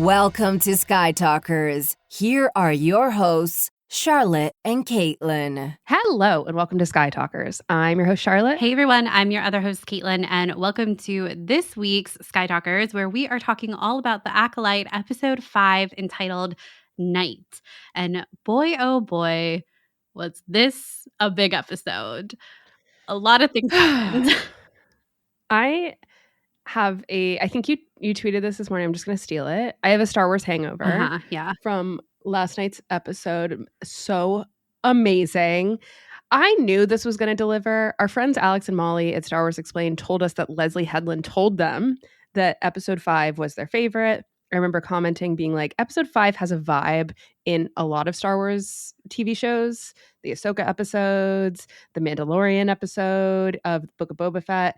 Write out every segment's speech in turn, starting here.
Welcome to Skytalkers. Here are your hosts, Charlotte and Caitlin. Hello, and welcome to Skytalkers. I'm your host, Charlotte. Hey, everyone. I'm your other host, Caitlin, and welcome to this week's Skytalkers, where we are talking all about the Acolyte, episode 5, entitled Night. And boy, oh boy, was this a big episode. A lot of things happened. I think you tweeted this morning. I'm just going to steal it. I have a Star Wars hangover from last night's episode. So amazing. I knew this was going to deliver. Our friends Alex and Molly at Star Wars Explained told us that Leslye Headland told them that episode 5 was their favorite. I remember commenting being like, episode 5 has a vibe in a lot of Star Wars TV shows, the Ahsoka episodes, the Mandalorian episode of Book of Boba Fett.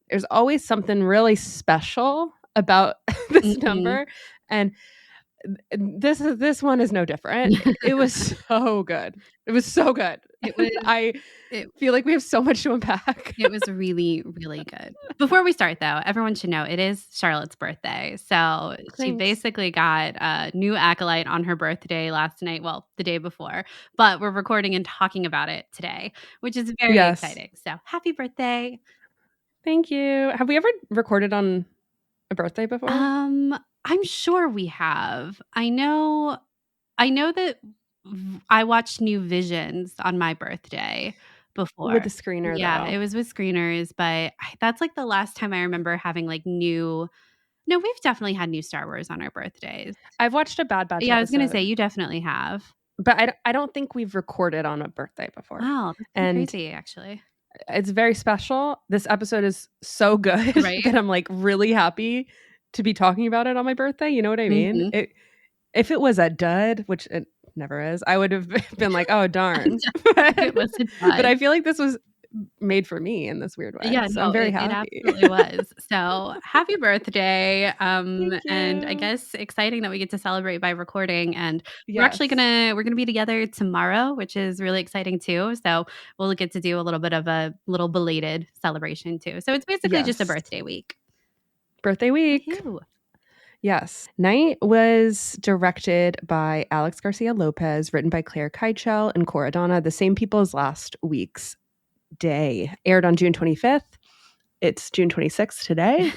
There's always something really special about this number. And this one is no different. It was so good. It was so good. I feel like we have so much to unpack. It was really, really good. Before we start, though, everyone should know it is Charlotte's birthday. So she basically got a new Acolyte on her birthday last night. Well, the day before. But we're recording and talking about it today, which is very exciting. So happy birthday. Thank you. Have we ever recorded on a birthday before? I'm sure we have. I know that I watched New Visions on my birthday before. With the screener, Yeah, though. it was with screeners, but that's like the last time I remember having like new. No, we've definitely had new Star Wars on our birthdays. I've watched a Bad Batch Yeah, episode. I was going to say, you definitely have. But I don't think we've recorded on a birthday before. Wow, that's crazy, actually. It's very special. This episode is so good that I'm like really happy to be talking about it on my birthday. You know what I mean? Mm-hmm. If it was a dud, which it never is, I would have been like, oh, darn. It was a dud. But I feel like this was made for me in this weird way. Yeah, so I'm very happy. It absolutely was. So happy birthday. And I guess exciting that we get to celebrate by recording. And we're actually we're gonna be together tomorrow, which is really exciting too. So we'll get to do a little bit of a little belated celebration too. So it's basically just a birthday week. Birthday week. Ew. Yes. Night was directed by Alex Garcia Lopez, written by Claire Keichel and Cora Donna, the same people as last week's Day. Aired on June 25th. It's June 26th today.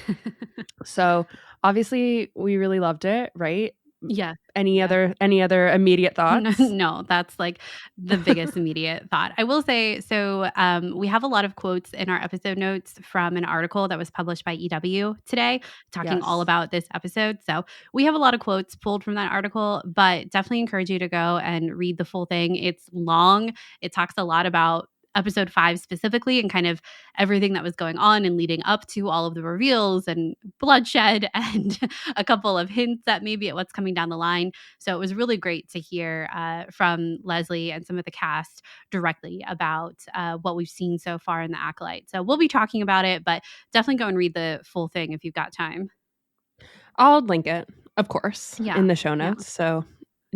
So obviously we really loved it, right? Yeah. Any other immediate thoughts? No, that's like the biggest immediate thought. I will say, so we have a lot of quotes in our episode notes from an article that was published by EW today, talking all about this episode. So we have a lot of quotes pulled from that article, but definitely encourage you to go and read the full thing. It's long. It talks a lot about episode 5 specifically and kind of everything that was going on and leading up to all of the reveals and bloodshed and a couple of hints at maybe at what's coming down the line. So it was really great to hear from Leslye and some of the cast directly about what we've seen so far in The Acolyte. So we'll be talking about it, but definitely go and read the full thing if you've got time. I'll link it, of course, in the show notes. So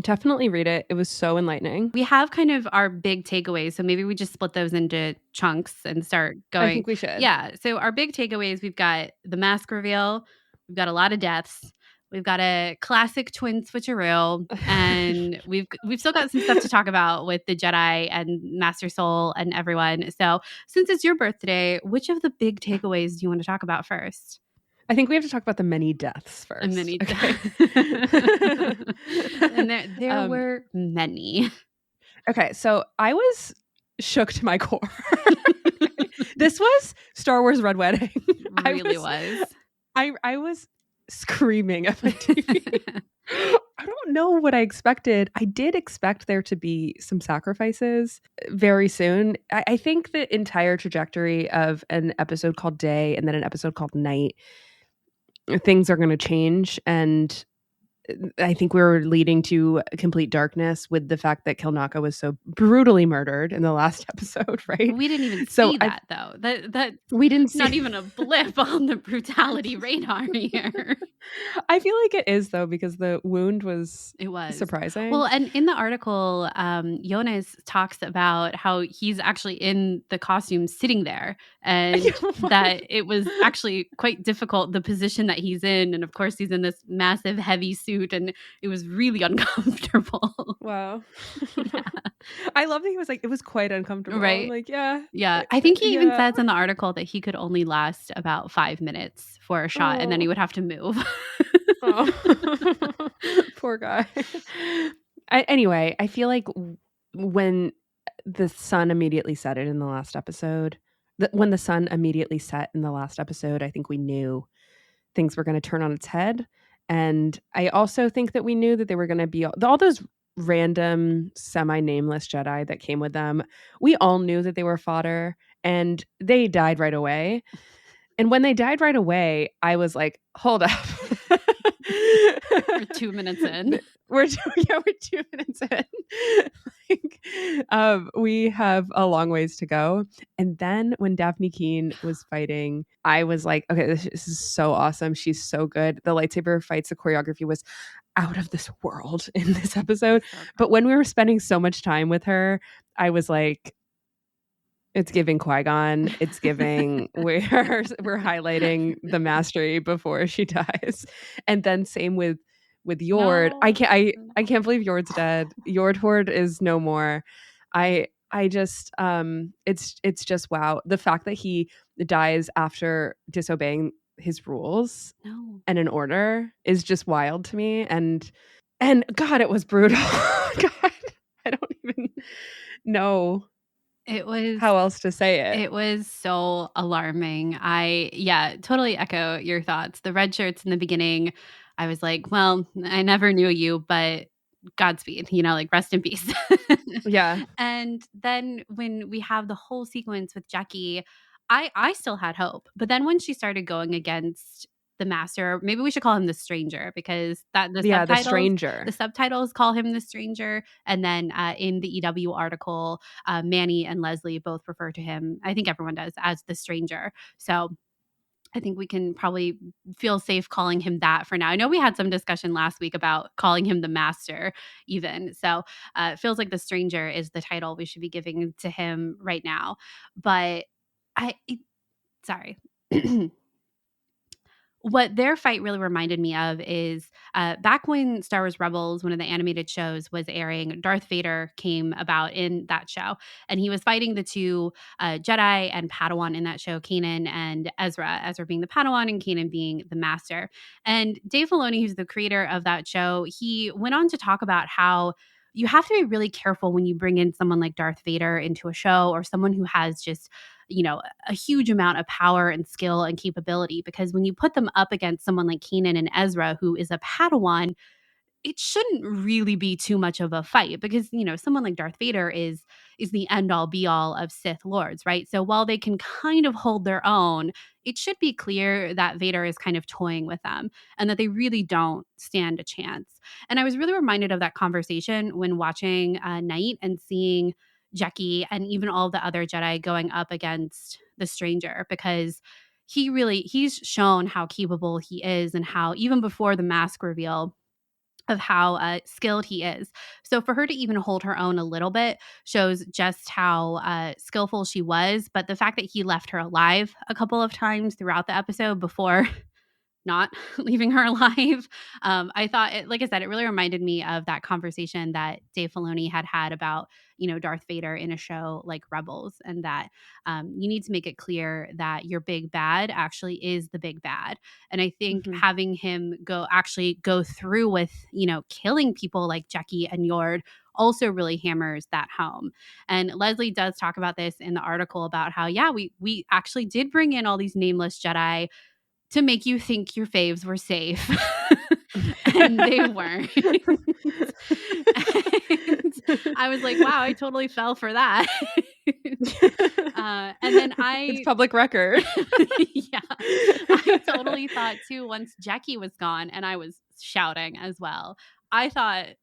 definitely read it. It was so enlightening. We have kind of our big takeaways. So maybe we just split those into chunks and start going. I think we should. Yeah. So our big takeaways, we've got the mask reveal. We've got a lot of deaths. We've got a classic twin switcheroo. And we've still got some stuff to talk about with the Jedi and Master Soul and everyone. So since it's your birthday, which of the big takeaways do you want to talk about first? I think we have to talk about the many deaths first. And many deaths. And there were many. Okay, so I was shook to my core. This was Star Wars Red Wedding. Really was. I was screaming at my TV. I don't know what I expected. I did expect there to be some sacrifices very soon. I think the entire trajectory of an episode called Day and then an episode called Night, things are going to change, and I think we were leading to complete darkness with the fact that Kilnaka was so brutally murdered in the last episode, right? We didn't even see that, though. That we didn't see. Not even a blip on the brutality radar here. I feel like it is, though, because the wound was surprising. Well, and in the article, Jonas talks about how he's actually in the costume sitting there, and that it was actually quite difficult, the position that he's in. And of course, he's in this massive, heavy suit suit, and it was really uncomfortable. Wow. Yeah. I love that he was like, it was quite uncomfortable. Right. I'm like, yeah. Yeah. I think he even says in the article that he could only last about 5 minutes for a shot, and then he would have to move. Oh. Poor guy. Anyway, I feel like when the sun immediately set it in the last episode, when the sun immediately set in the last episode, I think we knew things were going to turn on its head. And I also think that we knew that they were going to be all those random semi-nameless Jedi that came with them. We all knew that they were fodder, and they died right away. And when they died right away, I was like, hold up. We're 2 minutes in. We're 2 minutes in. We have a long ways to go. And then when Daphne Keane was fighting, I was like, okay, this is so awesome. She's so good. The lightsaber fights, the choreography was out of this world in this episode. Okay. But when we were spending so much time with her, I was like, it's giving Qui-Gon. It's giving we're highlighting the mastery before she dies. And then same with Yord. No. I can't believe Yord's dead. Yord Horde is no more. I just it's just wow. The fact that he dies after disobeying his rules and an order is just wild to me. And God, it was brutal. God, I don't even know. It was how else to say it. It was so alarming. I totally echo your thoughts. The red shirts in the beginning, I was like, well, I never knew you, but Godspeed, like rest in peace. Yeah. And then when we have the whole sequence with Jackie, I still had hope. But then when she started going against the master, maybe we should call him the stranger, because the subtitles call him the stranger, and then in the EW article, Manny and Leslye both refer to him, I think everyone does, as the stranger. So I think we can probably feel safe calling him that for now. I know we had some discussion last week about calling him the master even. So it feels like the stranger is the title we should be giving to him right now. But sorry. What their fight really reminded me of is back when Star Wars Rebels, one of the animated shows, was airing, Darth Vader came about in that show. And he was fighting the two Jedi and Padawan in that show, Kanan and Ezra. Ezra being the Padawan and Kanan being the master. And Dave Filoni, who's the creator of that show, he went on to talk about how you have to be really careful when you bring in someone like Darth Vader into a show, or someone who has just a huge amount of power and skill and capability, because when you put them up against someone like Kanan and Ezra, who is a Padawan, it shouldn't really be too much of a fight, because, someone like Darth Vader is the end all be all of Sith Lords, right? So while they can kind of hold their own, it should be clear that Vader is kind of toying with them and that they really don't stand a chance. And I was really reminded of that conversation when watching Night and seeing Jackie and even all the other Jedi going up against the stranger, because he's shown how capable he is, and how even before the mask reveal of how skilled he is. So for her to even hold her own a little bit shows just how skillful she was. But the fact that he left her alive a couple of times throughout the episode before not leaving her alive, I thought, like I said, it really reminded me of that conversation that Dave Filoni had about, Darth Vader in a show like Rebels, and that you need to make it clear that your big bad actually is the big bad. And I think having him go through with, killing people like Jackie and Yord also really hammers that home. And Leslye does talk about this in the article about how, we actually did bring in all these nameless Jedi to make you think your faves were safe. And they weren't. And I was like, wow, I totally fell for that. And then it's public record. Yeah. I totally thought too, once Jackie was gone, and I was shouting as well, I thought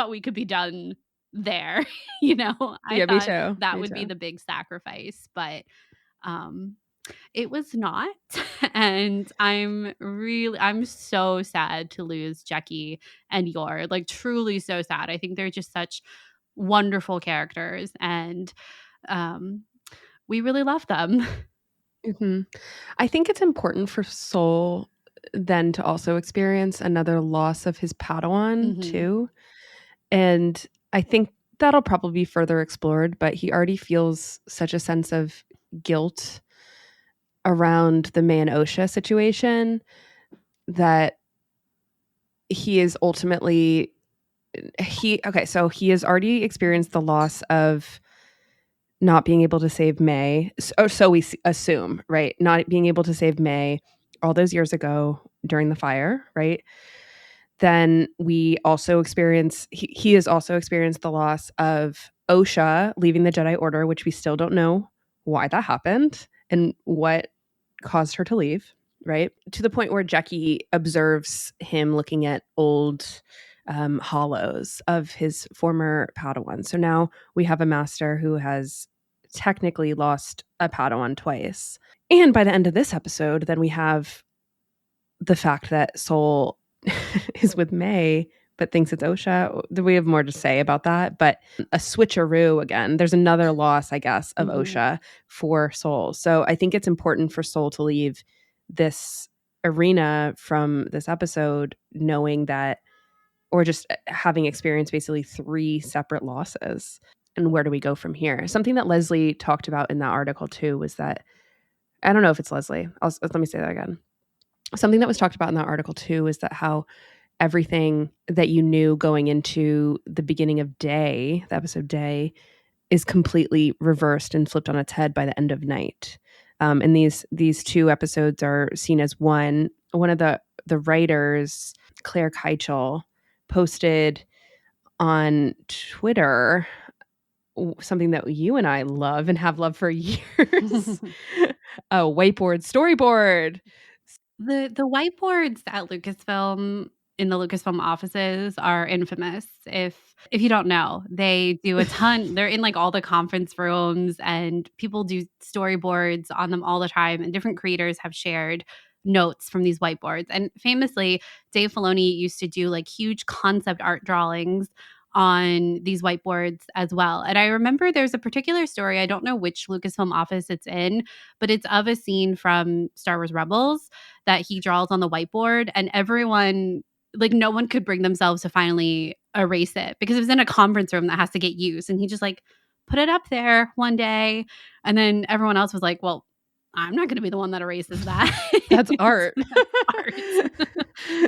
we could be done there. I thought me too. That would be the big sacrifice. But it was not. And I'm so sad to lose Jackie and Yord, like truly so sad. I think they're just such wonderful characters, and we really love them. I think it's important for Soul then to also experience another loss of his Padawan too. And I think that'll probably be further explored, but he already feels such a sense of guilt around the Mae and Osha situation that he is ultimately so he has already experienced the loss of not being able to save Mae. So we assume, right? Not being able to save Mae all those years ago during the fire, right? Then we also experience, he has also experienced the loss of Osha leaving the Jedi Order, which we still don't know why that happened and what caused her to leave, right? To the point where Jackie observes him looking at old hollows of his former Padawan. So now we have a master who has technically lost a Padawan twice. And by the end of this episode, then we have the fact that Soul is with Mae, but thinks it's Osha. We have more to say about that, but a switcheroo again. There's another loss, I guess, of Osha for Soul. So I think it's important for Soul to leave this arena from this episode knowing that, or just having experienced basically 3 separate losses. And where do we go from here? Something that Leslye talked about in that article too was that, I don't know if it's Leslye. Let me say that again. Something that was talked about in that article too is that how everything that you knew going into the beginning of Day, the episode Day, is completely reversed and flipped on its head by the end of Night. And these 2 episodes are seen as one. One of the writers, Claire Keichel, posted on Twitter something that you and I love and have loved for years. A whiteboard storyboard. The whiteboards at Lucasfilm, in the Lucasfilm offices, are infamous. If you don't know, they do a ton. They're in like all the conference rooms, and people do storyboards on them all the time, and different creators have shared notes from these whiteboards. And famously, Dave Filoni used to do like huge concept art drawings on these whiteboards as well. And I remember there's a particular story, I don't know which Lucasfilm office it's in, but it's of a scene from Star Wars Rebels that he draws on the whiteboard, and everyone, like, no one could bring themselves to finally erase it because it was in a conference room that has to get used. And he just like put it up there one day, and then everyone else was like, well, I'm not going to be the one that erases that. That's art. That's art.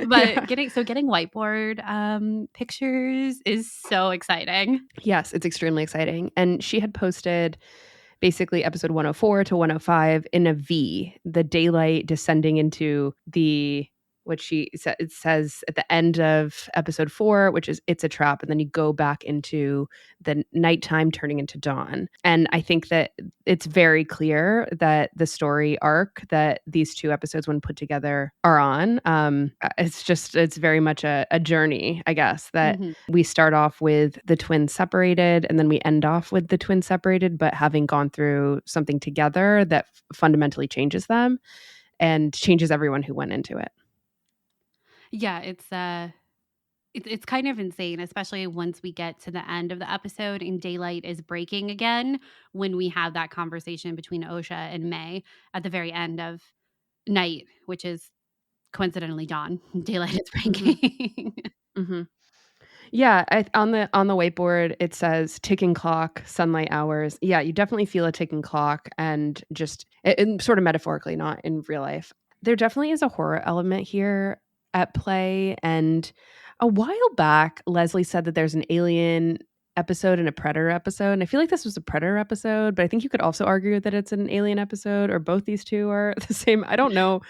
But getting whiteboard pictures is so exciting. Yes, it's extremely exciting. And she had posted basically episode 104 to 105 in a V, the daylight descending into the, what it says at the end of episode 4, which is it's a trap, and then you go back into the nighttime turning into dawn. And I think that it's very clear that the story arc that these 2 episodes, when put together, are on, it's very much a journey, I guess, that we start off with the twins separated, and then we end off with the twins separated, but having gone through something together that fundamentally changes them and changes everyone who went into it. Yeah, it's kind of insane, especially once we get to the end of the episode and daylight is breaking again, when we have that conversation between Osha and Mae at the very end of Night, which is coincidentally dawn. Daylight is breaking. Yeah, on the whiteboard it says ticking clock, sunlight hours. Yeah, you definitely feel a ticking clock, and just sort of metaphorically, not in real life. There definitely is a horror element here at play. And a while back, Leslye said that there's an Alien episode and a Predator episode. And I feel like this was a Predator episode, but I think you could also argue that it's an Alien episode, or both these 2 are the same. I don't know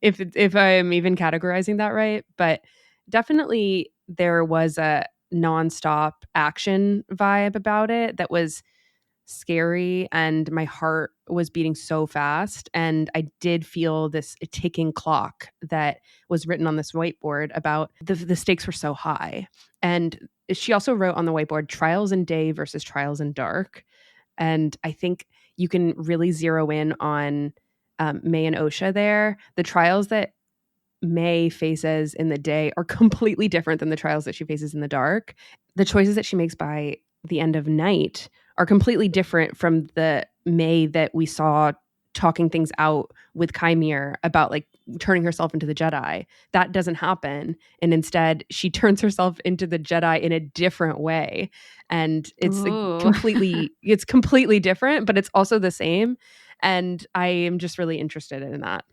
if I'm even categorizing that right, but definitely there was a nonstop action vibe about it that was scary, and my heart was beating so fast, and I did feel this ticking clock that was written on this whiteboard about the stakes were so high. And she also wrote on the whiteboard trials in day versus trials in dark, and I think you can really zero in on Mae and Osha there. The trials that Mae faces in the day are completely different than the trials that she faces in the dark. The choices that she makes by the end of Night are completely different from the Mae that we saw talking things out with Chimere about like turning herself into the Jedi. That doesn't happen. And instead she turns herself into the Jedi in a different way. And it's completely different, but it's also the same. And I am just really interested in that.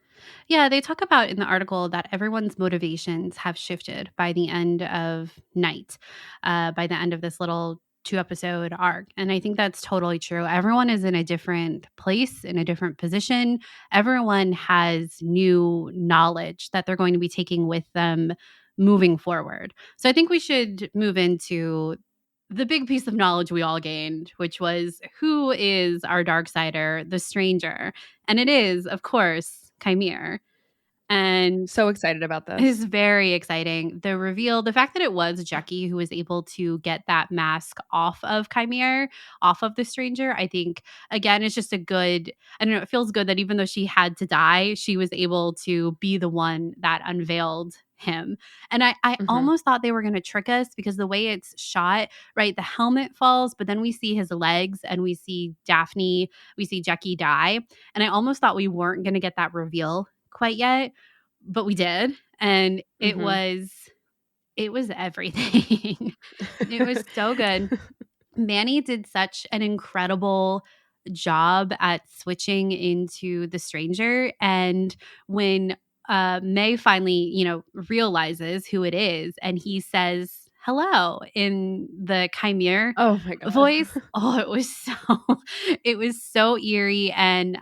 Yeah, they talk about in the article that everyone's motivations have shifted by the end of night, by the end of this little 2-episode arc. And I think that's totally true. Everyone is in a different place, in a different position. Everyone has new knowledge that they're going to be taking with them moving forward. So I think we should move into the big piece of knowledge we all gained, which was who is our Darksider, the stranger. And it is, of course, Chimere. And so excited about this. It's very exciting. The reveal, the fact that it was Jackie who was able to get that mask off of Chimere, off of the stranger, I think, again, it's just a good, I don't know, it feels good that even though she had to die, she was able to be the one that unveiled him. And I almost thought they were going to trick us because the way it's shot, right, the helmet falls, but then we see his legs and we see Jackie die. And I almost thought we weren't going to get that reveal quite yet, but we did. And it was everything. It was so good. Manny did such an incredible job at switching into the stranger. And when Mae finally, realizes who it is and he says hello in the Chimere voice. Oh, it was so eerie. And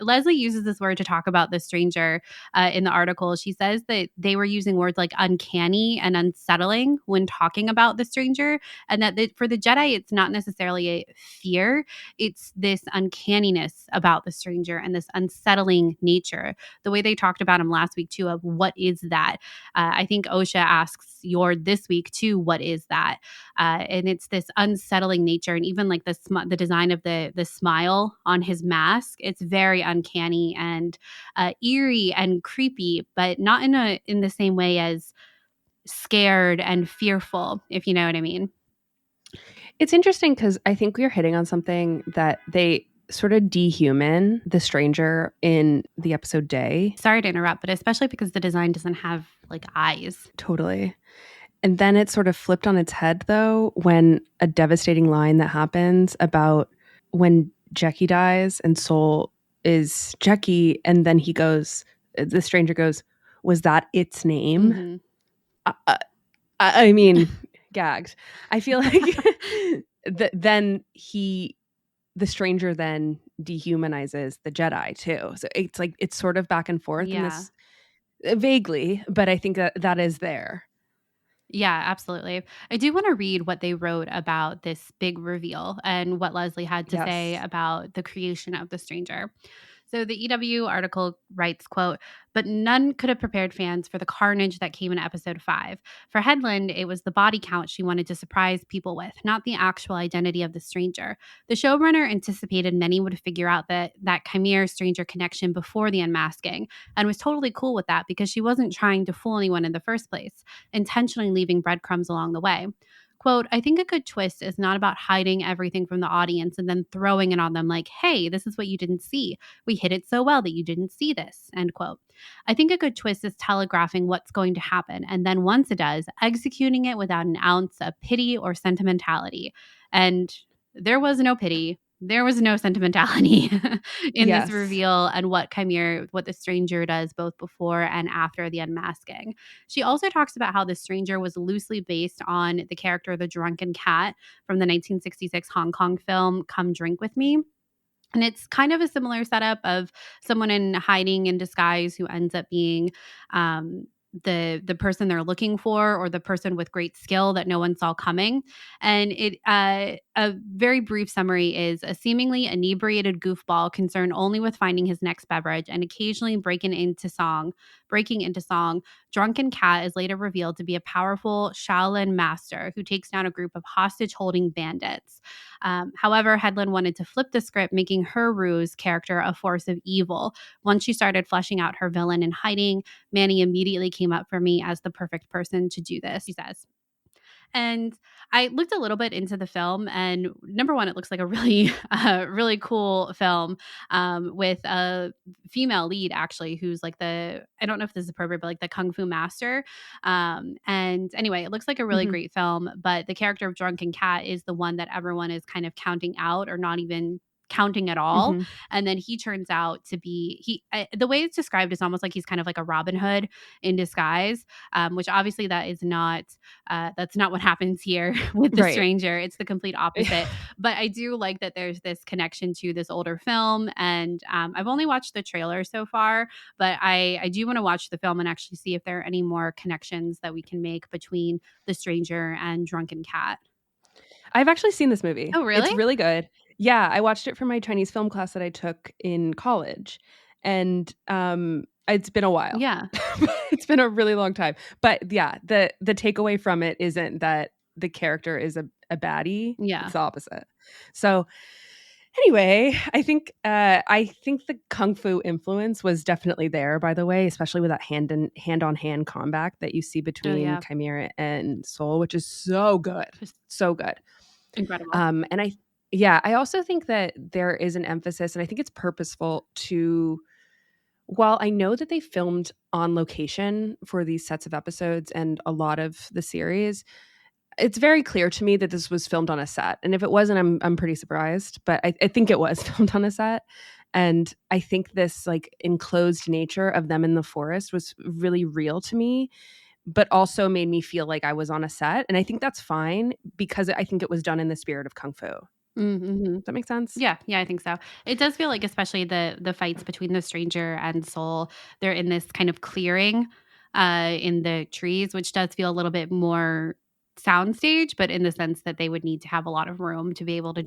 Leslye uses this word to talk about the stranger in the article. She says that they were using words like uncanny and unsettling when talking about the stranger, and that for the Jedi, it's not necessarily a fear. It's this uncanniness about the stranger and this unsettling nature. The way they talked about him last week too, of what is that? I think Osha asks Yord this week too, what is that? And it's this unsettling nature, and even like the design of the smile on his mask, it's very uncanny and eerie and creepy, but not in the same way as scared and fearful, if you know what I mean. It's interesting because I think we're hitting on something that they sort of dehuman the stranger in the episode Day. Sorry to interrupt, but especially because the design doesn't have like eyes. Totally. And then it's sort of flipped on its head, though, when a devastating line that happens about when Jackie dies and Soul is Jackie, and then the stranger goes, was that its name? I mean, gagged. I feel like then the stranger then dehumanizes the Jedi too. So it's like, it's sort of back and forth in this vaguely, but I think that is there. Yeah, absolutely. I do want to read what they wrote about this big reveal and what Leslye had to say about the creation of the stranger. So the EW article writes, quote, but none could have prepared fans for the carnage that came in episode 5. For Headland, it was the body count she wanted to surprise people with, not the actual identity of the stranger. The showrunner anticipated many would figure out that Chimere-stranger connection before the unmasking, and was totally cool with that because she wasn't trying to fool anyone in the first place, intentionally leaving breadcrumbs along the way. Quote, I think a good twist is not about hiding everything from the audience and then throwing it on them like, hey, this is what you didn't see. We hid it so well that you didn't see this, end quote. I think a good twist is telegraphing what's going to happen, and then once it does, executing it without an ounce of pity or sentimentality. And there was no pity. There was no sentimentality in this reveal and what the stranger does both before and after the unmasking. She also talks about how the stranger was loosely based on the character the drunken cat from the 1966 Hong Kong film Come Drink With Me. And it's kind of a similar setup of someone in hiding in disguise who ends up being the person they're looking for, or the person with great skill that no one saw coming. And a very brief summary is a seemingly inebriated goofball concerned only with finding his next beverage and occasionally breaking into song. Drunken Cat is later revealed to be a powerful Shaolin master who takes down a group of hostage-holding bandits. However, Headland wanted to flip the script, making her ruse character a force of evil. Once she started fleshing out her villain in hiding, Manny immediately came up for me as the perfect person to do this, she says. And I looked a little bit into the film, and number one, it looks like a really, really cool film with a female lead, actually, who's like I don't know if this is appropriate, but like the Kung Fu master. And anyway, it looks like a really great film, but the character of Drunken Cat is the one that everyone is kind of counting out or not even counting at all. And then he turns out to be the way it's described is almost like he's kind of like a Robin Hood in disguise, which obviously that's not what happens here with the stranger. It's the complete opposite. But I do like that there's this connection to this older film, and I've only watched the trailer so far, but I do want to watch the film and actually see if there are any more connections that we can make between the stranger and Drunken Cat. I've actually seen this movie. Oh, really? It's really good. Yeah, I watched it for my Chinese film class that I took in college, and it's been a while. Yeah. It's been a really long time. But yeah, the takeaway from it isn't that the character is a baddie. Yeah. It's the opposite. So anyway, I think the Kung Fu influence was definitely there, by the way, especially with that hand-on-hand combat that you see between Chimera and Soul, which is so good. So good. Incredible. And I also think that there is an emphasis, and I think it's purposeful to, while I know that they filmed on location for these sets of episodes and a lot of the series, it's very clear to me that this was filmed on a set. And if it wasn't, I'm pretty surprised, but I think it was filmed on a set. And I think this like enclosed nature of them in the forest was really real to me, but also made me feel like I was on a set. And I think that's fine because I think it was done in the spirit of Kung Fu. Does that make sense? Yeah, I think so. It does feel like, especially the fights between the stranger and Soul, they're in this kind of clearing in the trees, which does feel a little bit more soundstage, but in the sense that they would need to have a lot of room to be able to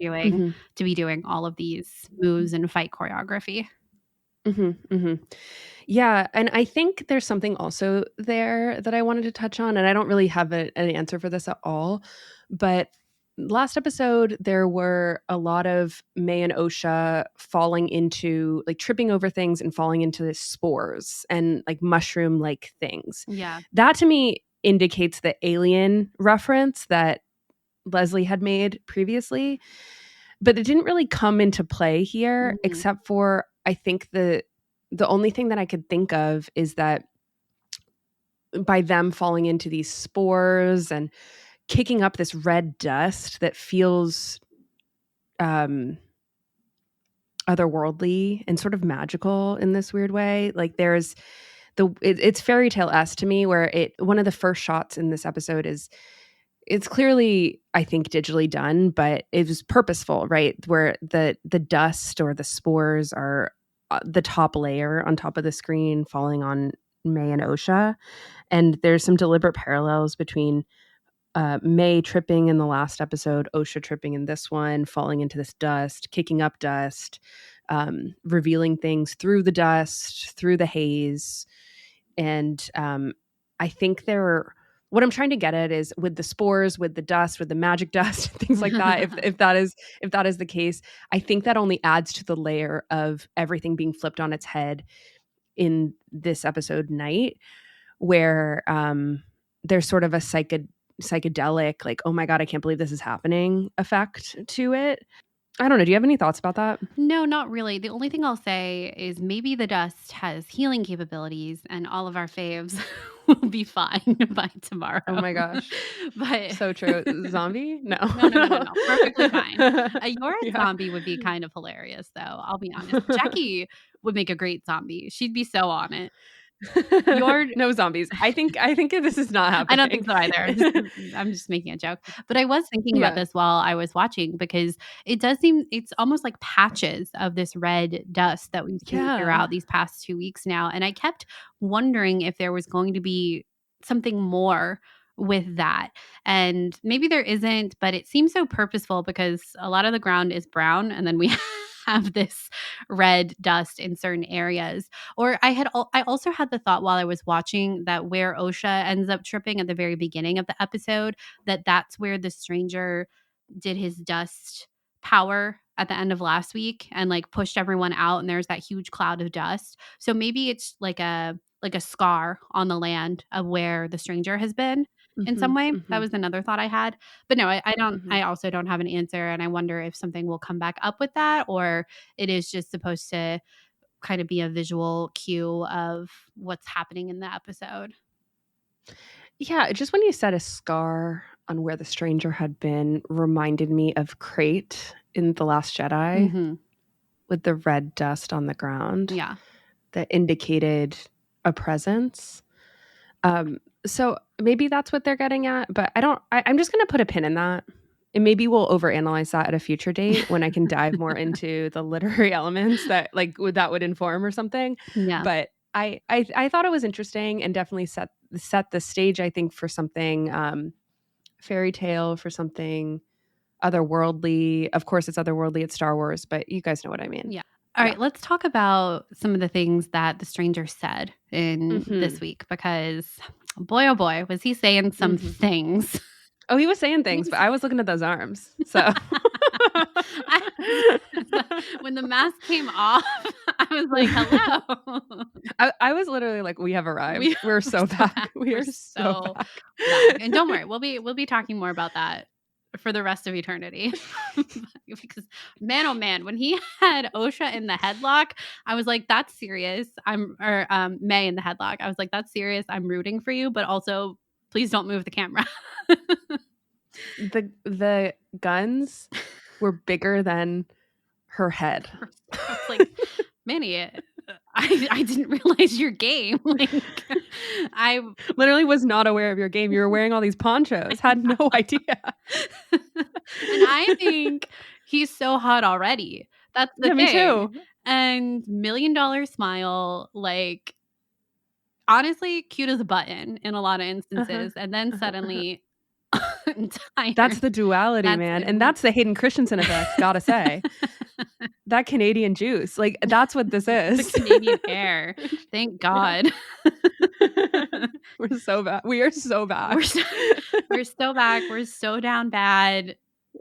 be doing all of these moves and fight choreography. Yeah, and I think there's something also there that I wanted to touch on, and I don't really have an answer for this at all, but last episode there were a lot of Mae and Osha falling into, like, tripping over things and falling into the spores and like mushroom like things. Yeah. That to me indicates the alien reference that Leslye had made previously, but it didn't really come into play here, except for, I think the only thing that I could think of is that by them falling into these spores and kicking up this red dust that feels otherworldly and sort of magical in this weird way. Like there's it's fairy tale-esque to me, where one of the first shots in this episode it's clearly, I think, digitally done, but it was purposeful, right? Where the dust or the spores are the top layer on top of the screen falling on Mae and Osha. And there's some deliberate parallels between Mae tripping in the last episode, Osha tripping in this one, falling into this dust, kicking up dust, revealing things through the dust, through the haze. And I think what I'm trying to get at is with the spores, with the dust, with the magic dust, things like that. if that is the case, I think that only adds to the layer of everything being flipped on its head in this episode Night, where there's sort of a psychedelic, like, oh my God, I can't believe this is happening effect to it. I don't know. Do you have any thoughts about that? No, not really. The only thing I'll say is maybe the dust has healing capabilities and all of our faves will be fine by tomorrow. Oh my gosh. But so true. Zombie? No. No. Perfectly fine. Your zombie would be kind of hilarious, though. I'll be honest. Jackie would make a great zombie. She'd be so on it. No zombies. I think this is not happening. I don't think so either. I'm just making a joke. But I was thinking about this while I was watching, because it does seem it's almost like patches of this red dust that we've seen throughout these past 2 weeks now. And I kept wondering if there was going to be something more with that. And maybe there isn't, but it seems so purposeful because a lot of the ground is brown and then we have this red dust in certain areas. Or I also had the thought while I was watching that where Osha ends up tripping at the very beginning of the episode, that's where the stranger did his dust power at the end of last week and like pushed everyone out, and there's that huge cloud of dust. So maybe it's like a scar on the land of where the stranger has been. in some way. That was another thought I had. But no, I don't. I also don't have an answer, and I wonder if something will come back up with that, or it is just supposed to kind of be a visual cue of what's happening in the episode. Yeah, just when you said a scar on where the stranger had been reminded me of Crate in The Last Jedi with the red dust on the ground. Yeah. That indicated a presence. So maybe that's what they're getting at, but I'm just going to put a pin in that. And maybe we'll overanalyze that at a future date when I can dive more into the literary elements that would inform or something. Yeah. But I thought it was interesting and definitely set the stage, I think, for something fairy tale, for something otherworldly. Of course, it's otherworldly. It's Star Wars, but you guys know what I mean. Yeah. All right, let's talk about some of the things that the stranger said in this week, because boy, oh boy, was he saying some things. Oh, he was saying things, but I was looking at those arms. So when the mask came off, I was like, hello. I was literally like, we have arrived. We're so back. We are so back. And don't worry, we'll be talking more about that for the rest of eternity. Because man, oh man, when he had Osha in the headlock, I was like, that's serious. Mae in the headlock. I was like, that's serious. I'm rooting for you, but also please don't move the camera. The guns were bigger than her head. I was like, Manny, I didn't realize your game. Like, I literally was not aware of your game. You were wearing all these ponchos. Had no idea. And I think he's so hot already. That's the thing. Me too. And $1 million smile, like, honestly, cute as a button in a lot of instances. And then suddenly tired. That's the duality, man. And that's the Hayden Christensen effect, gotta say. That Canadian juice. Like, that's what this is. The Canadian air. Thank God. We're so bad. We are so back. We're so back. We're so down bad.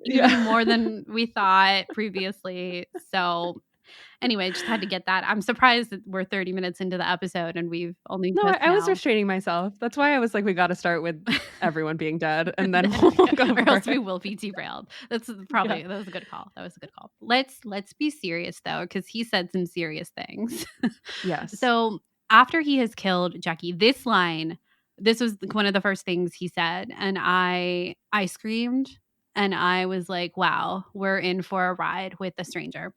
Even more than we thought previously. So anyway, just had to get that. I'm surprised that we're 30 minutes into the episode and we've only I was restraining myself. That's why I was like, we got to start with everyone being dead and then we'll go or else we will be derailed. That's probably that was a good call. Let's be serious though, because he said some serious things. Yes. So after he has killed Jackie, this was one of the first things he said, and I screamed. And I was like, wow, we're in for a ride with the stranger.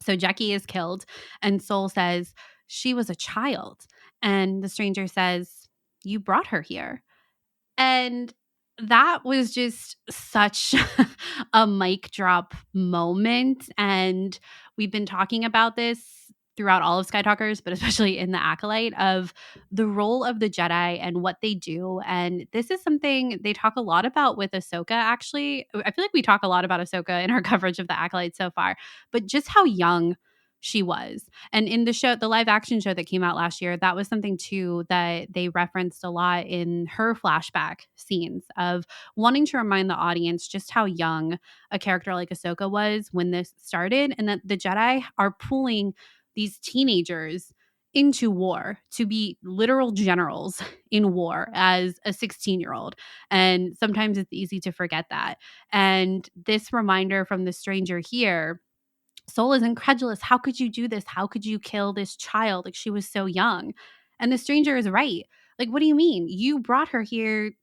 So Jackie is killed, and Soul says, she was a child. And the stranger says, you brought her here. And that was just such a mic drop moment. And we've been talking about this throughout all of Skytalkers, but especially in the Acolyte, of the role of the Jedi and what they do. And this is something they talk a lot about with Ahsoka, actually. I feel like we talk a lot about Ahsoka in our coverage of the Acolyte so far, but just how young she was. And in the show, the live action show that came out last year, that was something too that they referenced a lot in her flashback scenes, of wanting to remind the audience just how young a character like Ahsoka was when this started, and that the Jedi are pulling these teenagers into war to be literal generals in war as a 16-year-old. And sometimes it's easy to forget that. And this reminder from the stranger here, Soul is incredulous. How could you do this? How could you kill this child? Like, she was so young. And the stranger is right. Like, what do you mean? You brought her here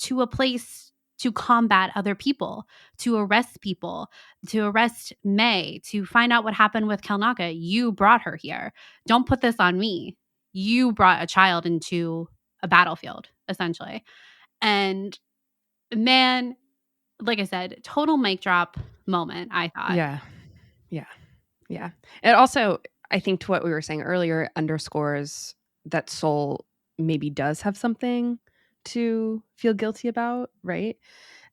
to a place to combat other people, to arrest people, to arrest Mae, to find out what happened with Kelnaka. You brought her here. Don't put this on me. You brought a child into a battlefield, essentially. And man, like I said, total mic drop moment, I thought. Yeah. It also, I think, to what we were saying earlier, underscores that Soul maybe does have something to feel guilty about, right?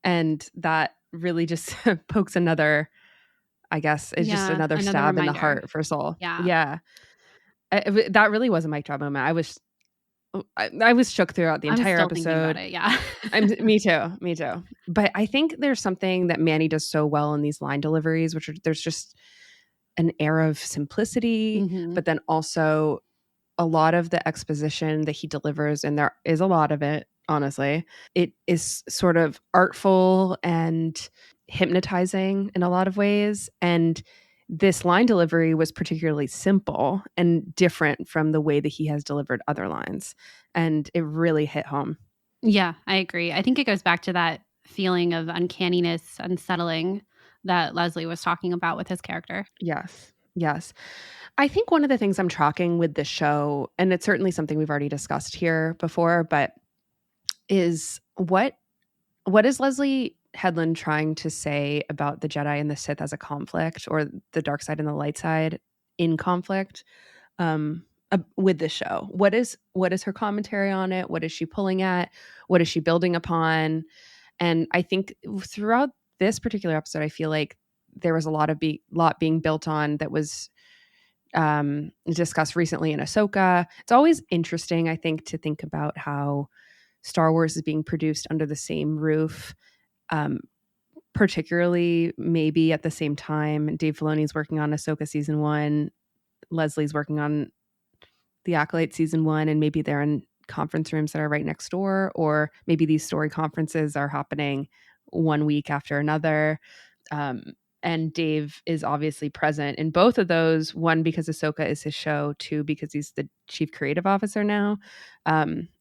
And that really just pokes another, I guess, it's just another stab reminder in the heart for Soul. Yeah. That really was a mic drop moment. I was shook throughout the entire episode. Me too. But I think there's something that Manny does so well in these line deliveries, which there's just an air of simplicity, but then also a lot of the exposition that he delivers, and there is a lot of it, honestly. It is sort of artful and hypnotizing in a lot of ways. And this line delivery was particularly simple and different from the way that he has delivered other lines. And it really hit home. Yeah, I agree. I think it goes back to that feeling of uncanniness, unsettling that Leslye was talking about with his character. Yes. Yes. I think one of the things I'm tracking with this show, and it's certainly something we've already discussed here before, but is what is Leslye Headland trying to say about the Jedi and the Sith as a conflict, or the dark side and the light side in conflict with this show? What is her commentary on it? What is she pulling at? What is she building upon? And I think throughout this particular episode, I feel like there was a lot being built on that was discussed recently in Ahsoka. It's always interesting, I think, to think about how Star Wars is being produced under the same roof, particularly maybe at the same time. Dave Filoni's working on Ahsoka season 1, Leslie's working on the Acolyte season 1, and maybe they're in conference rooms that are right next door, or maybe these story conferences are happening one week after another. And Dave is obviously present in both of those. One, because Ahsoka is his show. Two, because he's the chief creative officer now.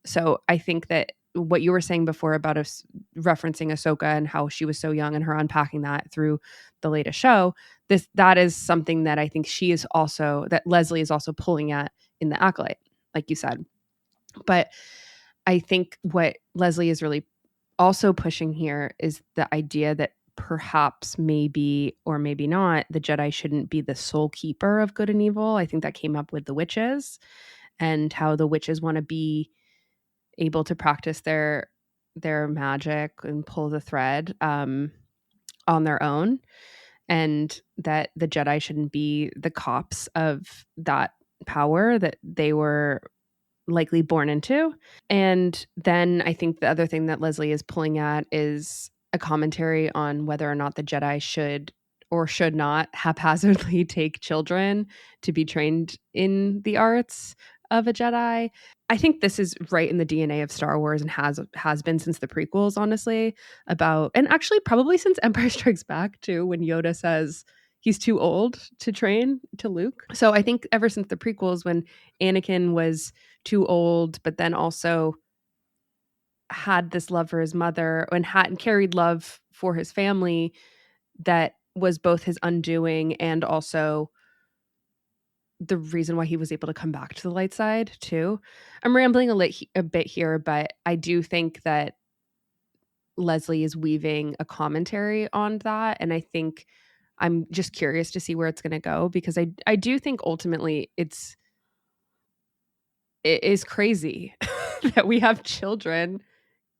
So I think that what you were saying before about us referencing Ahsoka and how she was so young and her unpacking that through the latest show, that is something that I think that Leslye is also pulling at in the Acolyte, like you said. But I think what Leslye is really also pushing here is the idea that perhaps, maybe or maybe not, the Jedi shouldn't be the sole keeper of good and evil. I think that came up with the witches, and how the witches want to be able to practice their magic and pull the thread on their own, and that the Jedi shouldn't be the cops of that power that they were likely born into. And then I think the other thing that Leslye is pulling at is a commentary on whether or not the Jedi should or should not haphazardly take children to be trained in the arts of a Jedi. I think this is right in the DNA of Star Wars, and has been since the prequels, honestly, and actually probably since Empire Strikes Back too, when Yoda says he's too old to train to Luke. So I think ever since the prequels, when Anakin was too old, but then also had this love for his mother and carried love for his family, that was both his undoing and also the reason why he was able to come back to the light side too. I'm rambling a bit here, but I do think that Leslye is weaving a commentary on that, and I think I'm just curious to see where it's going to go, because I do think ultimately it is crazy that we have children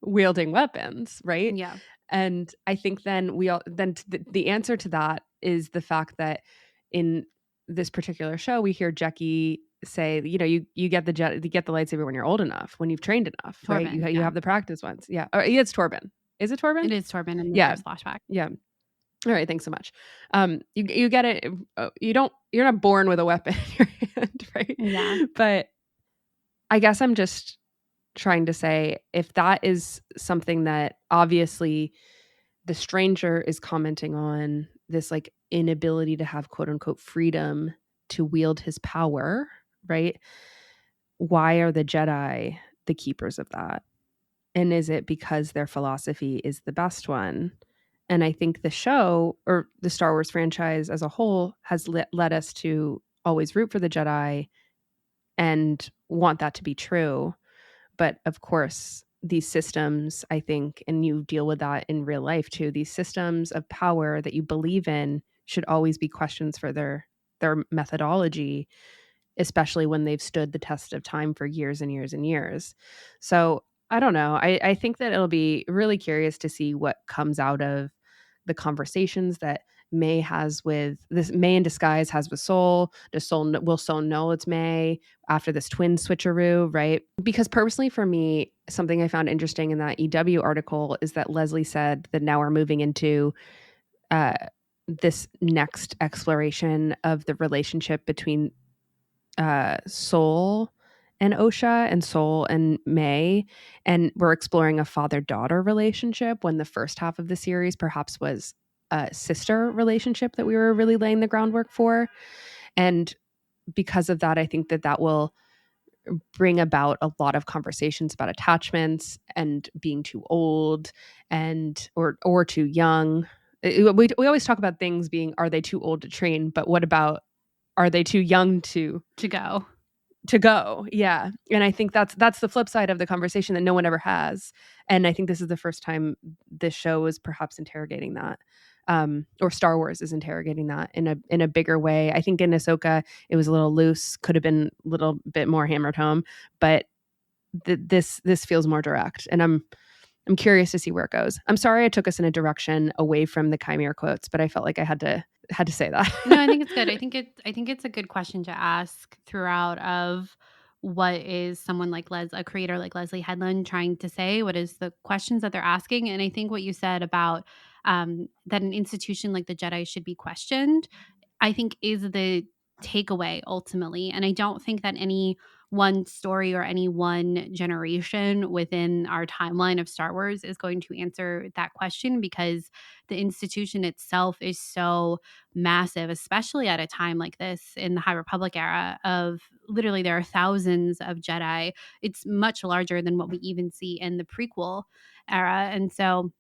wielding weapons, right? Yeah. And I think then the answer to that is the fact that in this particular show, we hear Jackie say, you get the lightsaber when you're old enough, when you've trained enough, Torben, right? You have the practice ones. Yeah. It's Torben. Is it Torben? It is Torben in the first flashback. Yeah. All right. Thanks so much. You get it. You're not born with a weapon in your hand, right? Yeah. But I guess I'm just trying to say, if that is something that obviously the stranger is commenting on, this like inability to have quote unquote freedom to wield his power, right? Why are the Jedi the keepers of that? And is it because their philosophy is the best one? And I think the show, or the Star Wars franchise as a whole, has led us to always root for the Jedi and want that to be true. But of course, these systems, I think, and you deal with that in real life too, these systems of power that you believe in should always be questions for their methodology, especially when they've stood the test of time for years and years and years. So I don't know. I think that it'll be really curious to see what comes out of the conversations that Mae in disguise has with Soul. Will Soul know it's Mae after this twin switcheroo, right? Because personally for me, something I found interesting in that EW article is that Leslye said that now we're moving into this next exploration of the relationship between Soul and Osha and Sol and Mae, and we're exploring a father-daughter relationship when the first half of the series perhaps was a sister relationship that we were really laying the groundwork for. And because of that, I think that will bring about a lot of conversations about attachments and being too old and or too young. We always talk about things being, are they too old to train? But what about, are they too young to go? Yeah. And I think that's the flip side of the conversation that no one ever has. And I think this is the first time this show is perhaps interrogating that. Or Star Wars is interrogating that in a bigger way. I think in Ahsoka it was a little loose, could have been a little bit more hammered home, but this feels more direct, and I'm curious to see where it goes. I'm sorry I took us in a direction away from the Chimera quotes, but I felt like I had to say that. No, I think it's good. I think it's a good question to ask throughout of what is someone like a creator like Leslye Headland trying to say? What is the questions that they're asking? And I think what you said about that an institution like the Jedi should be questioned, I think is the takeaway ultimately. And I don't think that any one story or any one generation within our timeline of Star Wars is going to answer that question, because the institution itself is so massive, especially at a time like this in the High Republic era of literally there are thousands of Jedi. It's much larger than what we even see in the prequel era. And so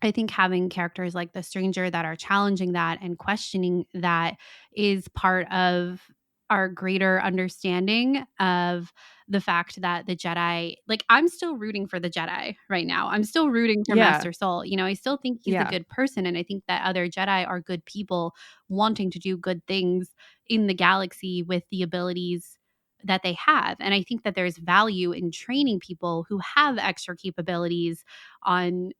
I think having characters like the Stranger that are challenging that and questioning that is part of our greater understanding of the fact that the Jedi, like, I'm still rooting for the Jedi right now. I'm still rooting for Master Sol. You know, I still think he's a good person. And I think that other Jedi are good people wanting to do good things in the galaxy with the abilities that they have. And I think that there's value in training people who have extra capabilities on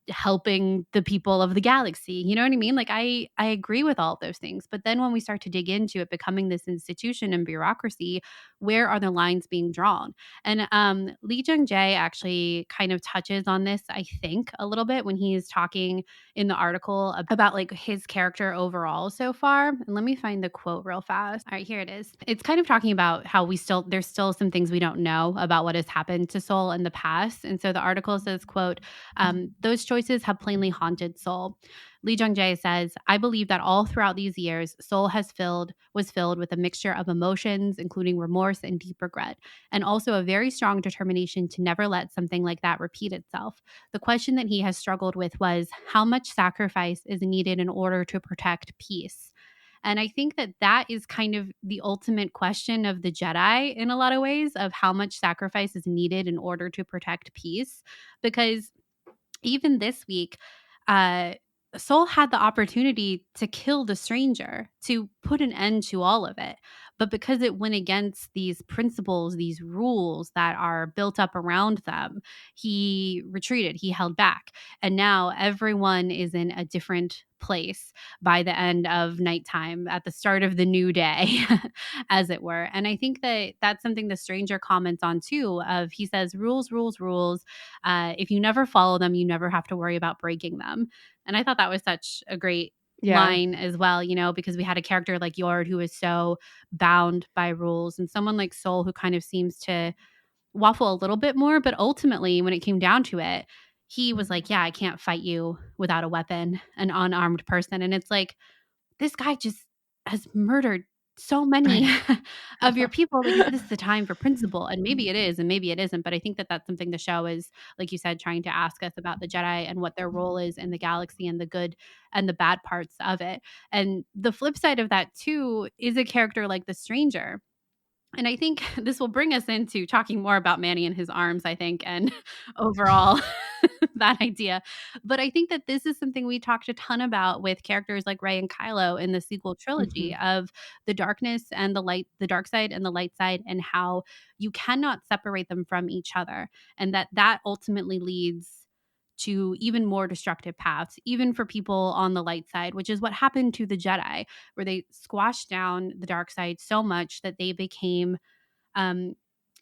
helping the people of the galaxy. You know what I mean? Like I agree with all of those things. But then when we start to dig into it becoming this institution and bureaucracy, where are the lines being drawn? And Lee Jung-jae actually kind of touches on this, I think, a little bit when he's talking in the article about like his character overall so far. And let me find the quote real fast. All right, here it is. It's kind of talking about how there's still some things we don't know about what has happened to Sol in the past. And so the article says, quote, those choices have plainly haunted Sol. Lee Jung-jae says, I believe that all throughout these years, Sol was filled with a mixture of emotions, including remorse and deep regret, and also a very strong determination to never let something like that repeat itself. The question that he has struggled with was, how much sacrifice is needed in order to protect peace? And I think that is kind of the ultimate question of the Jedi in a lot of ways, of how much sacrifice is needed in order to protect peace. Because even this week, Sol had the opportunity to kill the Stranger, to put an end to all of it. But because it went against these principles, these rules that are built up around them, he retreated, he held back. And now everyone is in a different place by the end of nighttime, at the start of the new day, as it were. And I think that that's something the Stranger comments on too, of he says, rules, rules, rules. If you never follow them, you never have to worry about breaking them. And I thought that was such a great line as well, you know, because we had a character like Yord who is so bound by rules, and someone like Sol who kind of seems to waffle a little bit more. But ultimately, when it came down to it, he was like, yeah, I can't fight you without a weapon, an unarmed person. And it's like, this guy just has murdered so many of your people. Like, this is the time for principle. And maybe it is, and maybe it isn't. But I think that that's something the show is, like you said, trying to ask us about the Jedi and what their role is in the galaxy and the good and the bad parts of it. And the flip side of that, too, is a character like the Stranger. And I think this will bring us into talking more about Manny and his arms, I think, and overall that idea. But I think that this is something we talked a ton about with characters like Rey and Kylo in the sequel trilogy, of the darkness and the light, the dark side and the light side, and how you cannot separate them from each other. And that ultimately leads to even more destructive paths, even for people on the light side, which is what happened to the Jedi, where they squashed down the dark side so much that they became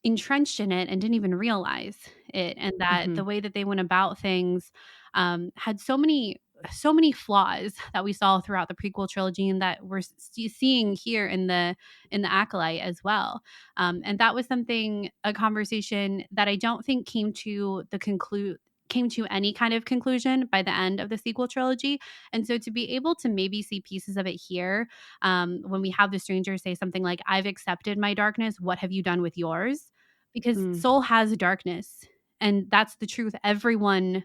entrenched in it and didn't even realize it. And that the way that they went about things had so many so many flaws that we saw throughout the prequel trilogy and that we're seeing here in the Acolyte as well. And that was a conversation that I don't think came to any kind of conclusion by the end of the sequel trilogy. And so to be able to maybe see pieces of it here, when we have the stranger say something like, I've accepted my darkness, what have you done with yours? Because soul has darkness, and that's the truth. Everyone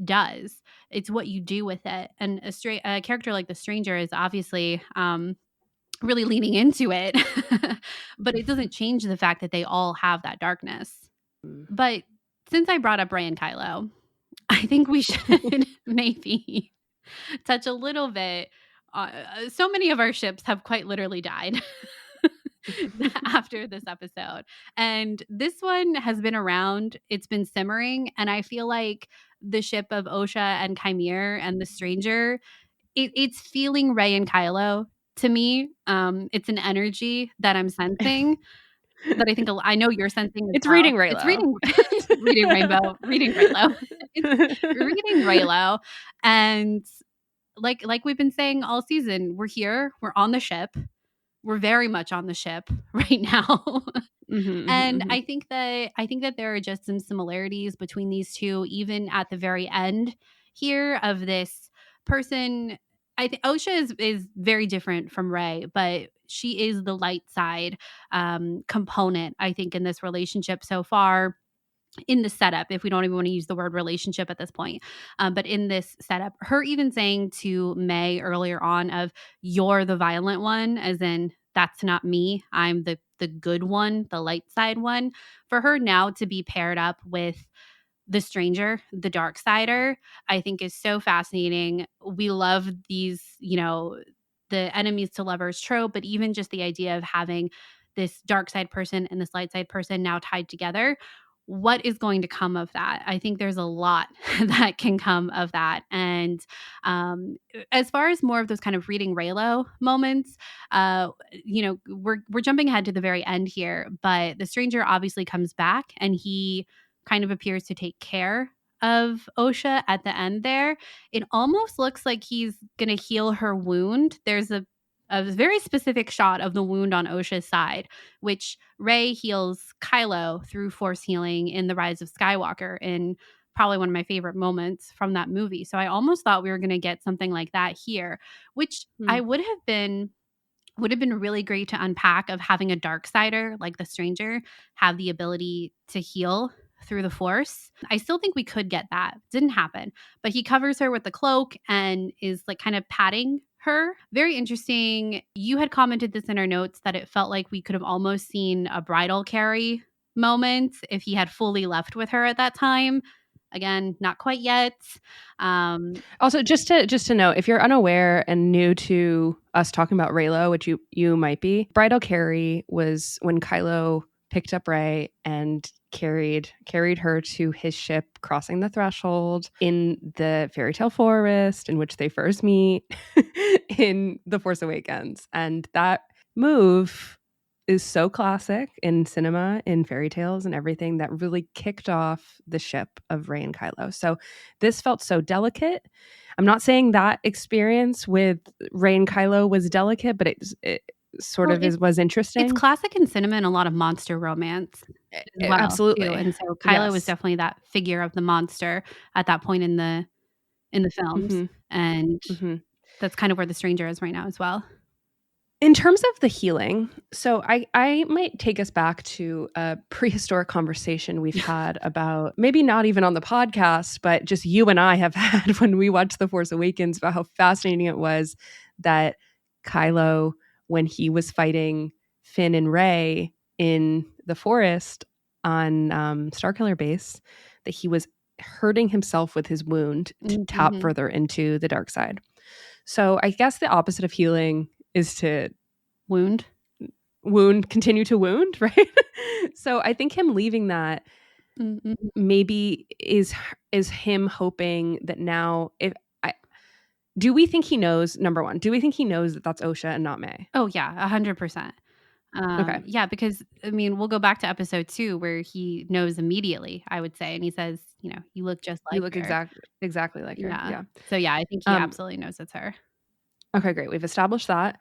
does. It's what you do with it. And a character like the stranger is obviously really leaning into it, but it doesn't change the fact that they all have that darkness. But since I brought up Rey and Kylo, I think we should maybe touch a little bit. So many of our ships have quite literally died after this episode. And this one has been around. It's been simmering. And I feel like the ship of Osha and Chimere and the stranger, it's feeling Rey and Kylo to me. It's an energy that I'm sensing. That I think I know you're sensing. It's well. Reading Reylo. It's reading Rainbow. Reading Reylo. It's reading Reylo. And like we've been saying all season, we're here. We're on the ship. We're very much on the ship right now. And I think that there are just some similarities between these two, even at the very end here of this person. I think Osha is very different from Rey, but she is the light side component, I think, in this relationship so far. In the setup, if we don't even want to use the word relationship at this point, but in this setup, her even saying to Mae earlier on of, you're the violent one, as in that's not me, I'm the good one, the light side one. For her now to be paired up with the stranger, the dark sider, I think is so fascinating. We love these, the enemies to lovers trope, but even just the idea of having this dark side person and this light side person now tied together. What is going to come of that? I think there's a lot that can come of that. And as far as more of those kind of reading Reylo moments, we're jumping ahead to the very end here, but the stranger obviously comes back and he kind of appears to take care of Osha at the end there. It almost looks like he's going to heal her wound. There's a very specific shot of the wound on Osha's side, which Rey heals Kylo through force healing in The Rise of Skywalker, in probably one of my favorite moments from that movie. So I almost thought we were going to get something like that here, which I would have been really great to unpack, of having a dark sider like the stranger have the ability to heal through the force. I still think we could get that. Didn't happen. But he covers her with the cloak and is like kind of patting her. Very interesting. You had commented this in our notes that it felt like we could have almost seen a bridal carry moment if he had fully left with her at that time. Again, not quite yet. Also, just to note, if you're unaware and new to us talking about Reylo, which you might be, bridal carry was when Kylo picked up Rey and carried her to his ship, crossing the threshold in the fairy tale forest in which they first meet in The Force Awakens. And that move is so classic in cinema, in fairy tales and everything, that really kicked off the ship of Rey and Kylo. So this felt so delicate. I'm not saying that experience with Rey and Kylo was delicate, but it was interesting. It's classic in cinema and a lot of monster romance. Well, absolutely. Too. And so Kylo was definitely that figure of the monster at that point in the films. And that's kind of where the stranger is right now as well. In terms of the healing, so I might take us back to a prehistoric conversation we've had about, maybe not even on the podcast, but just you and I have had when we watched The Force Awakens, about how fascinating it was that Kylo, when he was fighting Finn and Rey in the forest on Starkiller Base, that he was hurting himself with his wound to tap further into the dark side. So I guess the opposite of healing is to continue to wound, right? So I think him leaving that maybe is him hoping that now, do we think he knows, number one, do we think he knows that that's Osha and not Mae? Oh yeah, 100%. Okay. Yeah, because I mean, we'll go back to episode 2 where he knows immediately, I would say, and he says, you look just like You look her. exactly like her. Yeah. So yeah, I think he absolutely knows it's her. Okay, great. We've established that.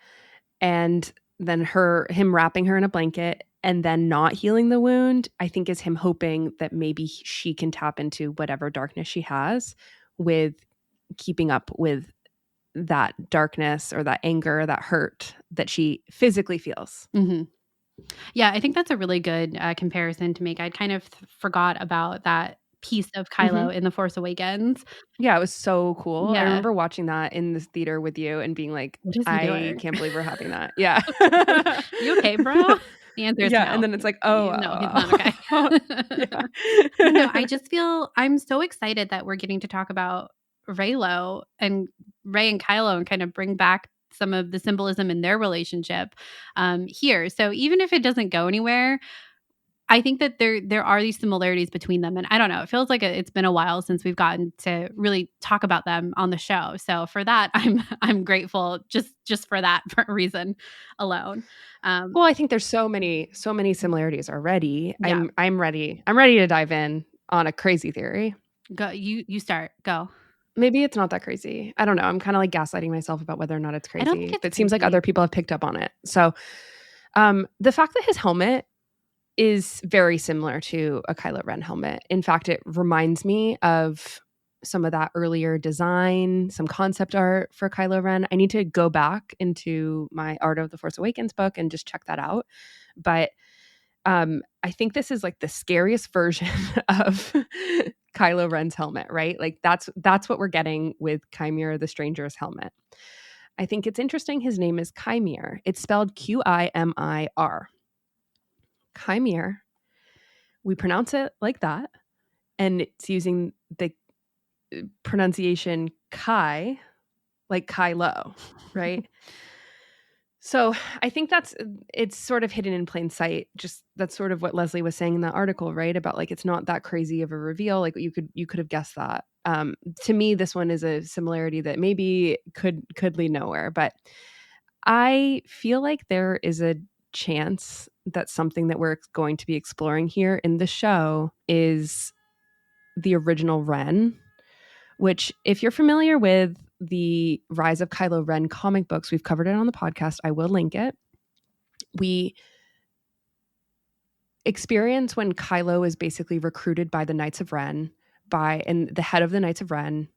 And then him wrapping her in a blanket and then not healing the wound, I think is him hoping that maybe she can tap into whatever darkness she has with keeping up with that darkness or that anger, that hurt that she physically feels. Mm-hmm. Yeah, I think that's a really good comparison to make. I'd kind of forgot about that piece of Kylo in The Force Awakens. Yeah, it was so cool. Yeah. I remember watching that in the theater with you and being like, I can't believe we're having that. Yeah. You okay, bro? The answer is no. And then it's like, oh. No, he's not okay. I just feel I'm so excited that we're getting to talk about Rey and Kylo and kind of bring back some of the symbolism in their relationship here. So even if it doesn't go anywhere, I think that there are these similarities between them. And I don't know, it feels like it's been a while since we've gotten to really talk about them on the show. So for that, I'm grateful just for that reason alone. Well, I think there's so many similarities already. Yeah. I'm ready to dive in on a crazy theory. Go, you start. Go. Maybe it's not that crazy. I don't know. I'm kind of like gaslighting myself about whether or not it's crazy. I don't think it seems like other people have picked up on it. So the fact that his helmet is very similar to a Kylo Ren helmet. In fact, it reminds me of some of that earlier design, some concept art for Kylo Ren. I need to go back into my Art of the Force Awakens book and just check that out. But I think this is like the scariest version of Kylo Ren's helmet, right? Like that's what we're getting with Chimere the Stranger's helmet. I think it's interesting his name is Chimere. It's spelled Qimir. Chimere. We pronounce it like that. And it's using the pronunciation Kai, like Kylo, right? So I think it's sort of hidden in plain sight. Just that's sort of what Leslye was saying in that article, right? About like it's not that crazy of a reveal. Like you could have guessed that. To me, this one is a similarity that maybe could lead nowhere. But I feel like there is a chance that something that we're going to be exploring here in the show is the original Ren, which if you're familiar with the Rise of Kylo Ren comic books, we've covered it on the podcast. I will link it. We experience when Kylo is basically recruited by the Knights of Ren and the head of the Knights of Ren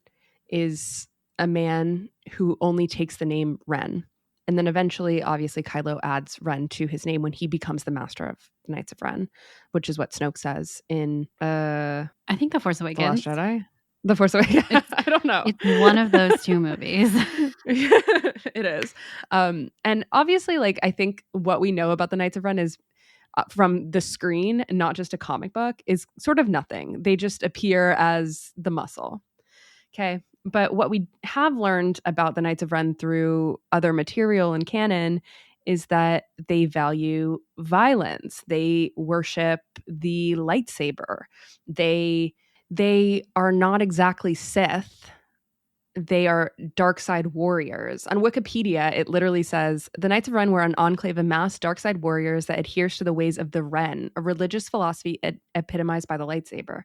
is a man who only takes the name Ren. And then eventually, obviously, Kylo adds Ren to his name when he becomes the master of the Knights of Ren, which is what Snoke says in I think The Force Awakens. The Last Jedi? The Force Awakens. I don't know. It's one of those two movies. It is. And obviously, like, I think what we know about the Knights of Ren is from the screen, not just a comic book, is sort of nothing. They just appear as the muscle. Okay. But what we have learned about the Knights of Ren through other material and canon is that they value violence. They worship the lightsaber. They are not exactly Sith. They are dark side warriors. On Wikipedia, it literally says, the Knights of Ren were an enclave of masked dark side warriors that adheres to the ways of the Ren, a religious philosophy epitomized by the lightsaber.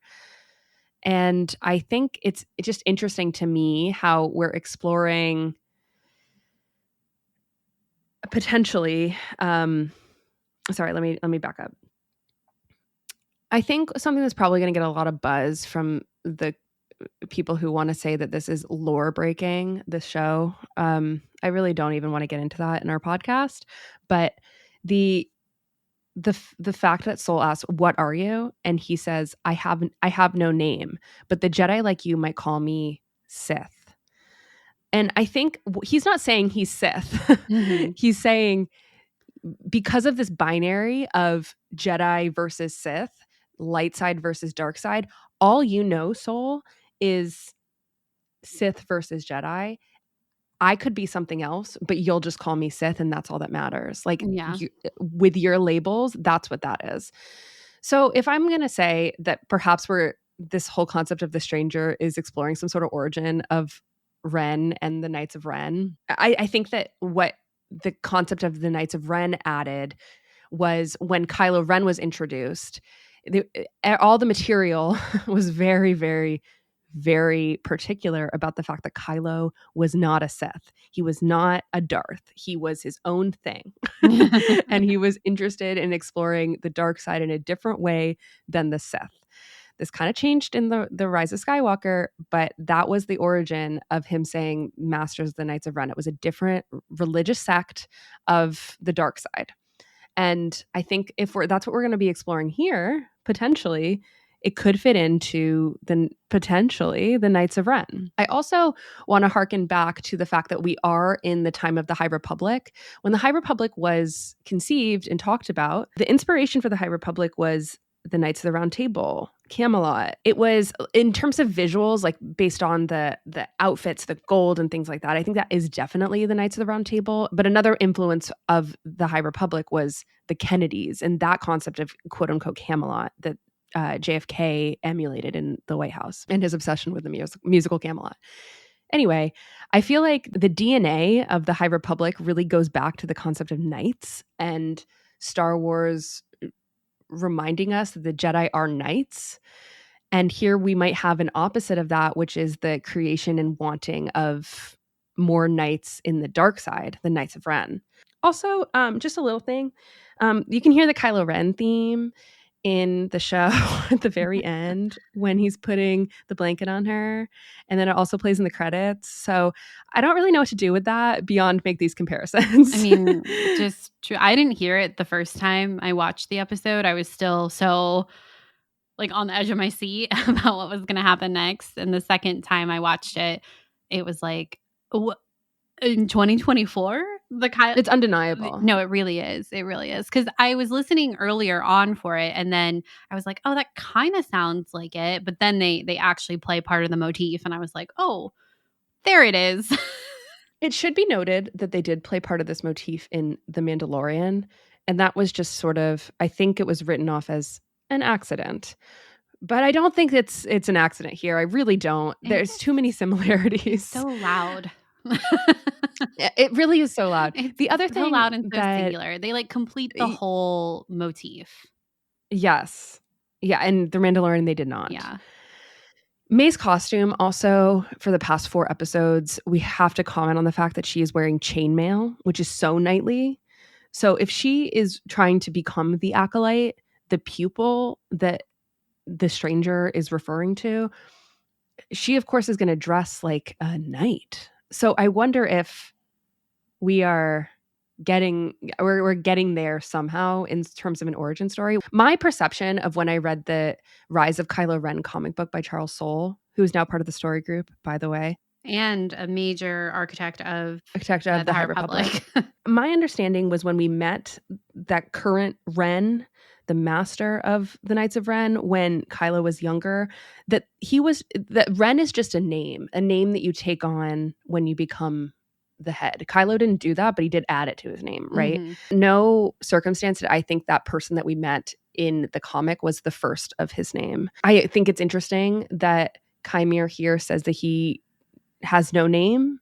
And I think it's just interesting to me how we're exploring potentially sorry, let me back up. I think something that's probably going to get a lot of buzz from the people who want to say that this is lore breaking, this show. I really don't even want to get into that in our podcast, but the fact that Soul asks, "What are you?" and he says, I have no name, but the Jedi like you might call me Sith. And I think he's not saying he's Sith. Mm-hmm. He's saying because of this binary of Jedi versus Sith, light side versus dark side, all you know, Soul, is Sith versus Jedi. I could be something else, but you'll just call me Sith and that's all that matters. Like with your labels, that's what that is. So if I'm going to say that perhaps this whole concept of the stranger is exploring some sort of origin of Ren and the Knights of Ren, I think that what the concept of the Knights of Ren added was when Kylo Ren was introduced, all the material was very, very, very particular about the fact that Kylo was not a Sith. He was not a Darth. He was his own thing. And he was interested in exploring the dark side in a different way than the Sith. This kind of changed in the Rise of Skywalker, but that was the origin of him saying Masters of the Knights of Ren. It was a different religious sect of the dark side. And I think if that's what we're going to be exploring here, potentially, it could fit into potentially the Knights of Ren. I also want to harken back to the fact that we are in the time of the High Republic. When the High Republic was conceived and talked about, the inspiration for the High Republic was the Knights of the Round Table, Camelot. It was, in terms of visuals, like based on the outfits, the gold and things like that, I think that is definitely the Knights of the Round Table. But another influence of the High Republic was the Kennedys and that concept of quote unquote Camelot that JFK emulated in the White House and his obsession with the musical Camelot. Anyway, I feel like the DNA of the High Republic really goes back to the concept of knights and Star Wars reminding us that the Jedi are knights. And here we might have an opposite of that, which is the creation and wanting of more knights in the dark side, the Knights of Ren. Also, just a little thing, you can hear the Kylo Ren theme in the show at the very end when he's putting the blanket on her, and then it also plays in the credits. So I don't really know what to do with that beyond make these comparisons. I mean, just true. I didn't hear it the first time I watched the episode. I was still so like on the edge of my seat about what was going to happen next. And the second time I watched it, it was like, in 2024, it's undeniable. No, it really is. It really is. Because I was listening earlier on for it, and then I was like, oh, that kind of sounds like it. But then they actually play part of the motif, and I was like, oh, there it is. It should be noted that they did play part of this motif in The Mandalorian, and that was just sort of, I think it was written off as an accident. But I don't think it's an accident here. I really don't. There's too many similarities. So loud. It really is so loud. It's the other thing so loud and so singular. They like complete the whole motif. Yes. Yeah, and The Mandalorian they did not. Yeah. Mae's costume also, for the past 4 episodes, we have to comment on the fact that she is wearing chainmail, which is so knightly. So if she is trying to become the Acolyte, the pupil that the stranger is referring to, she of course is going to dress like a knight. So I wonder if we're getting there somehow in terms of an origin story. My perception of when I read the Rise of Kylo Ren comic book by Charles Soule, who is now part of the story group, by the way, and a major architect of the High Republic. My understanding was when we met that current Ren, the master of the Knights of Ren, when Kylo was younger, that Ren is just a name that you take on when you become the head. Kylo didn't do that, but he did add it to his name, right? Mm-hmm. No circumstance did I think that person that we met in the comic was the first of his name. I think it's interesting that Chimere here says that he has no name.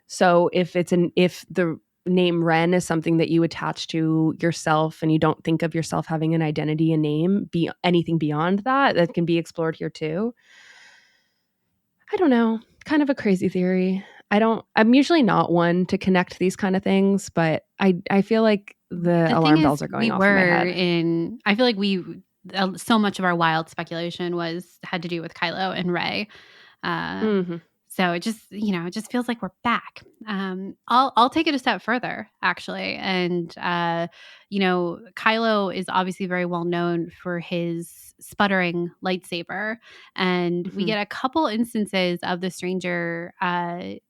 So if the name Ren is something that you attach to yourself and you don't think of yourself having an identity, a name, be anything beyond that can be explored here too. I don't know. Kind of a crazy theory. I'm usually not one to connect these kind of things, but I feel like the alarm bells are going off in my head. I feel like so much of our wild speculation had to do with Kylo and Rey. So it just feels like we're back. I'll take it a step further, actually. And, Kylo is obviously very well known for his sputtering lightsaber. And we get a couple instances of the stranger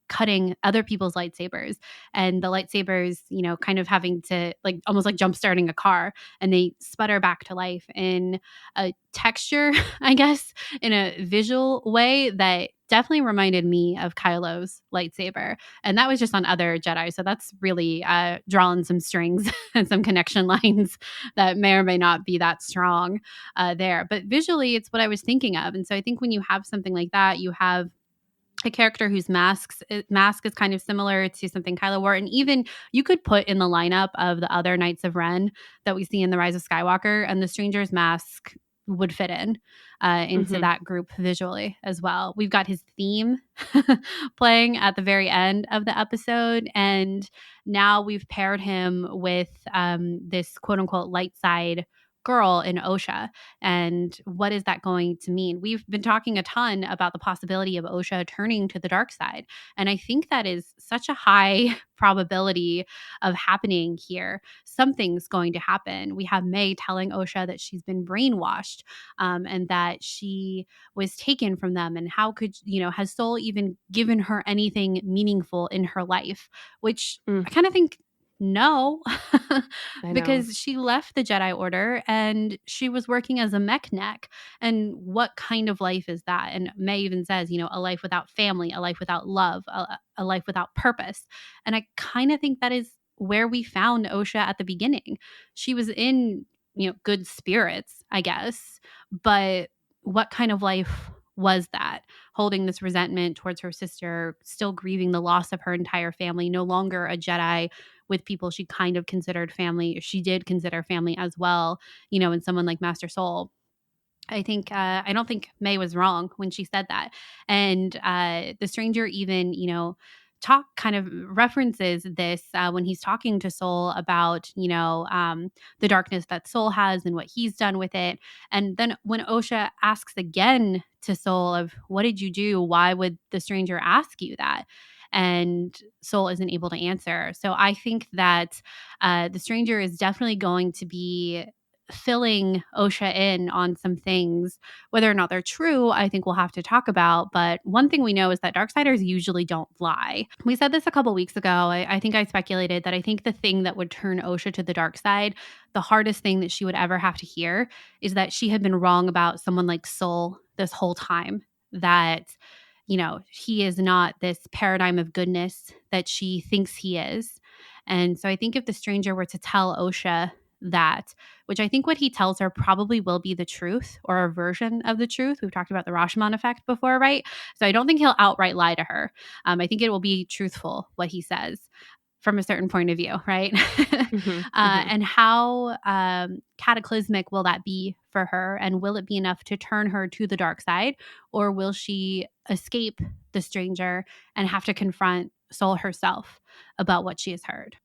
cutting other people's lightsabers, and the lightsabers, kind of having to almost like jump starting a car, and they sputter back to life in a texture, I guess, in a visual way that definitely reminded me of Kylo's lightsaber. And that was just on other Jedi. So that's really drawing some strings and some connection lines that may or may not be that strong there. But visually, it's what I was thinking of. And so I think when you have something like that, you have a character whose mask is kind of similar to something Kylo wore. And even you could put in the lineup of the other Knights of Ren that we see in The Rise of Skywalker, and the Stranger's mask would fit into that group visually as well. We've got his theme playing at the very end of the episode, and now we've paired him with this quote unquote light side girl in Osha. And what is that going to mean? We've been talking a ton about the possibility of Osha turning to the dark side. And I think that is such a high probability of happening here. Something's going to happen. We have Mae telling Osha that she's been brainwashed and that she was taken from them. And how could, has Soul even given her anything meaningful in her life? Which I kind of think no, because she left the Jedi Order and she was working as a mech neck. And what kind of life is that? And Mae even says, a life without family, a life without love, a life without purpose. And I kind of think that is where we found Osha at the beginning. She was in, good spirits, I guess. But what kind of life was that? Holding this resentment towards her sister, still grieving the loss of her entire family, no longer a Jedi with people she kind of considered family. She did consider family as well, and someone like Master Soul. I don't think Mae was wrong when she said that. And the Stranger even, kind of references this when he's talking to Soul about, the darkness that Soul has and what he's done with it. And then when Osha asks again to Soul of, what did you do? Why would the Stranger ask you that? And Soul isn't able to answer. So I think that the Stranger is definitely going to be filling Osha in on some things. Whether or not they're true, I think we'll have to talk about. But one thing we know is that Darksiders usually don't lie. We said this a couple weeks ago. I think I speculated that I think the thing that would turn Osha to the dark side, the hardest thing that she would ever have to hear, is that she had been wrong about someone like Soul this whole time. That he is not this paradigm of goodness that she thinks he is. And so I think if the Stranger were to tell Osha that, which I think what he tells her probably will be the truth or a version of the truth. We've talked about the Rashomon effect before, right? So I don't think he'll outright lie to her. I think it will be truthful what he says from a certain point of view, right? And how cataclysmic will that be for her? And will it be enough to turn her to the dark side? Or will she escape the Stranger and have to confront Soul herself about what she has heard?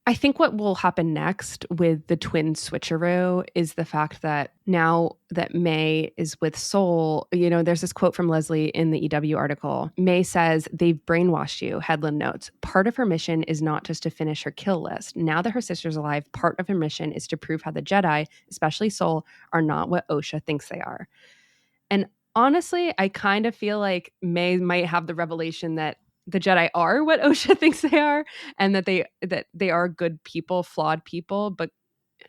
I think what will happen next with the twin switcheroo is the fact that now that Mae is with Soul, there's this quote from Leslye in the EW article. Mae says, "They've brainwashed you," Headland notes. "Part of her mission is not just to finish her kill list. Now that her sister's alive, part of her mission is to prove how the Jedi, especially Soul, are not what Osha thinks they are." And honestly, I kind of feel like Mae might have the revelation that the Jedi are what Osha thinks they are, and that they are good people, flawed people, but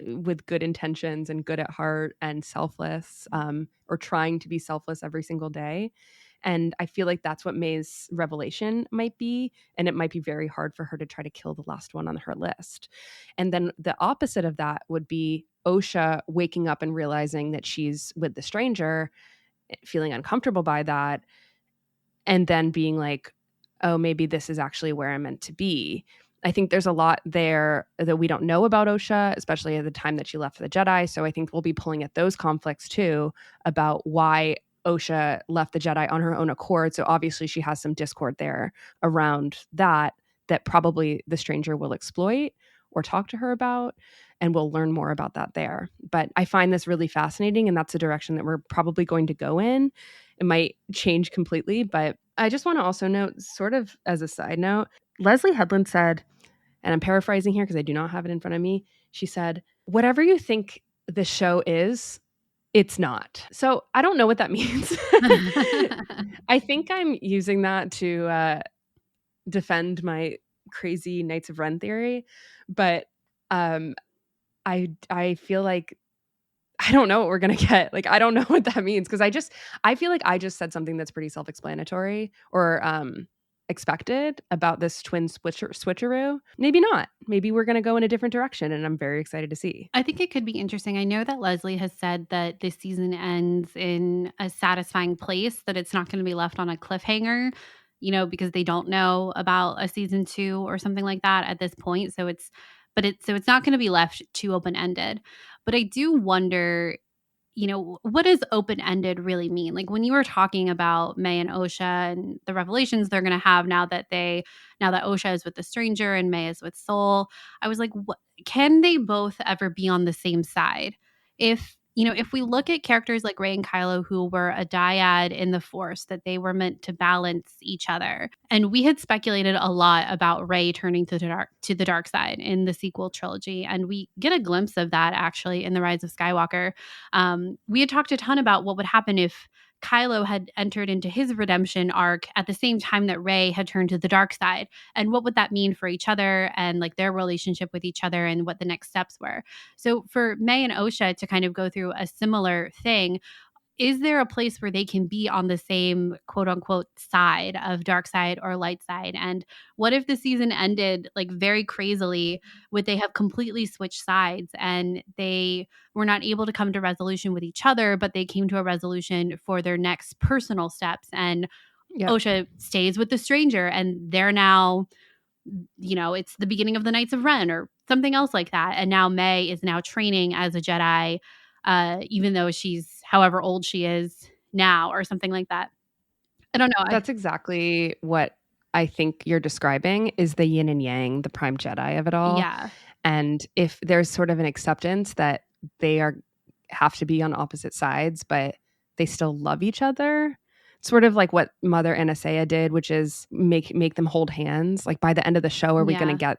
with good intentions and good at heart and selfless, or trying to be selfless every single day. And I feel like that's what Mae's revelation might be. And it might be very hard for her to try to kill the last one on her list. And then the opposite of that would be Osha waking up and realizing that she's with the Stranger, feeling uncomfortable by that, and then being like, oh, maybe this is actually where I'm meant to be. I think there's a lot there that we don't know about Osha, especially at the time that she left the Jedi. So I think we'll be pulling at those conflicts too, about why Osha left the Jedi on her own accord. So obviously she has some discord there around that probably the Stranger will exploit or talk to her about, and we'll learn more about that there. But I find this really fascinating, and that's the direction that we're probably going to go in. It might change completely, but I just want to also note, sort of as a side note, Leslye Headland said, and I'm paraphrasing here because I do not have it in front of me, she said, "Whatever you think the show is, it's not." So I don't know what that means. I think I'm using that to defend my crazy Knights of Ren theory, but I feel like I don't know what we're going to get. Like, I don't know what that means, because I feel like I just said something that's pretty self-explanatory or expected about this twin switcheroo. Maybe not. Maybe we're going to go in a different direction, and I'm very excited to see. I think it could be interesting. I know that Leslye has said that this season ends in a satisfying place, that it's not going to be left on a cliffhanger. because they don't know about a season 2 or something like that at this point. So it's not going to be left too open-ended. But I do wonder, what does open-ended really mean? Like when you were talking about Mae and Osha and the revelations they're going to have now that Osha is with the stranger and Mae is with Soul, I was like, can they both ever be on the same side? If we look at characters like Rey and Kylo, who were a dyad in the Force, that they were meant to balance each other. And we had speculated a lot about Rey turning to the dark side in the sequel trilogy. And we get a glimpse of that actually in The Rise of Skywalker. We had talked a ton about what would happen if Kylo had entered into his redemption arc at the same time that Rey had turned to the dark side, and what would that mean for each other and like their relationship with each other and what the next steps were. So for Mae and Osha to kind of go through a similar thing, is there a place where they can be on the same quote unquote side of dark side or light side? And what if the season ended like very crazily with they have completely switched sides and they were not able to come to resolution with each other, but they came to a resolution for their next personal steps, and Osha stays with the stranger and they're now, it's the beginning of the Knights of Ren or something else like that. And now Mae is now training as a Jedi, even though she's however old she is now or something like that. I don't know. That's exactly what I think you're describing is the yin and yang, the prime Jedi of it all. Yeah. And if there's sort of an acceptance that they have to be on opposite sides, but they still love each other, sort of like what Mother Anastasia did, which is make them hold hands. Like by the end of the show, are we going to get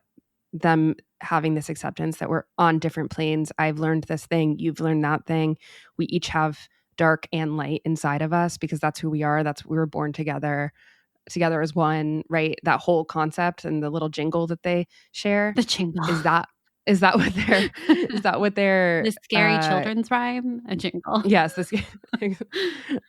them having this acceptance that we're on different planes? I've learned this thing, you've learned that thing. We each have dark and light inside of us because that's who we are. We were born together as one, right? That whole concept and the little jingle that they share. The jingle. Is that what they're the scary children's rhyme? A jingle. Yes,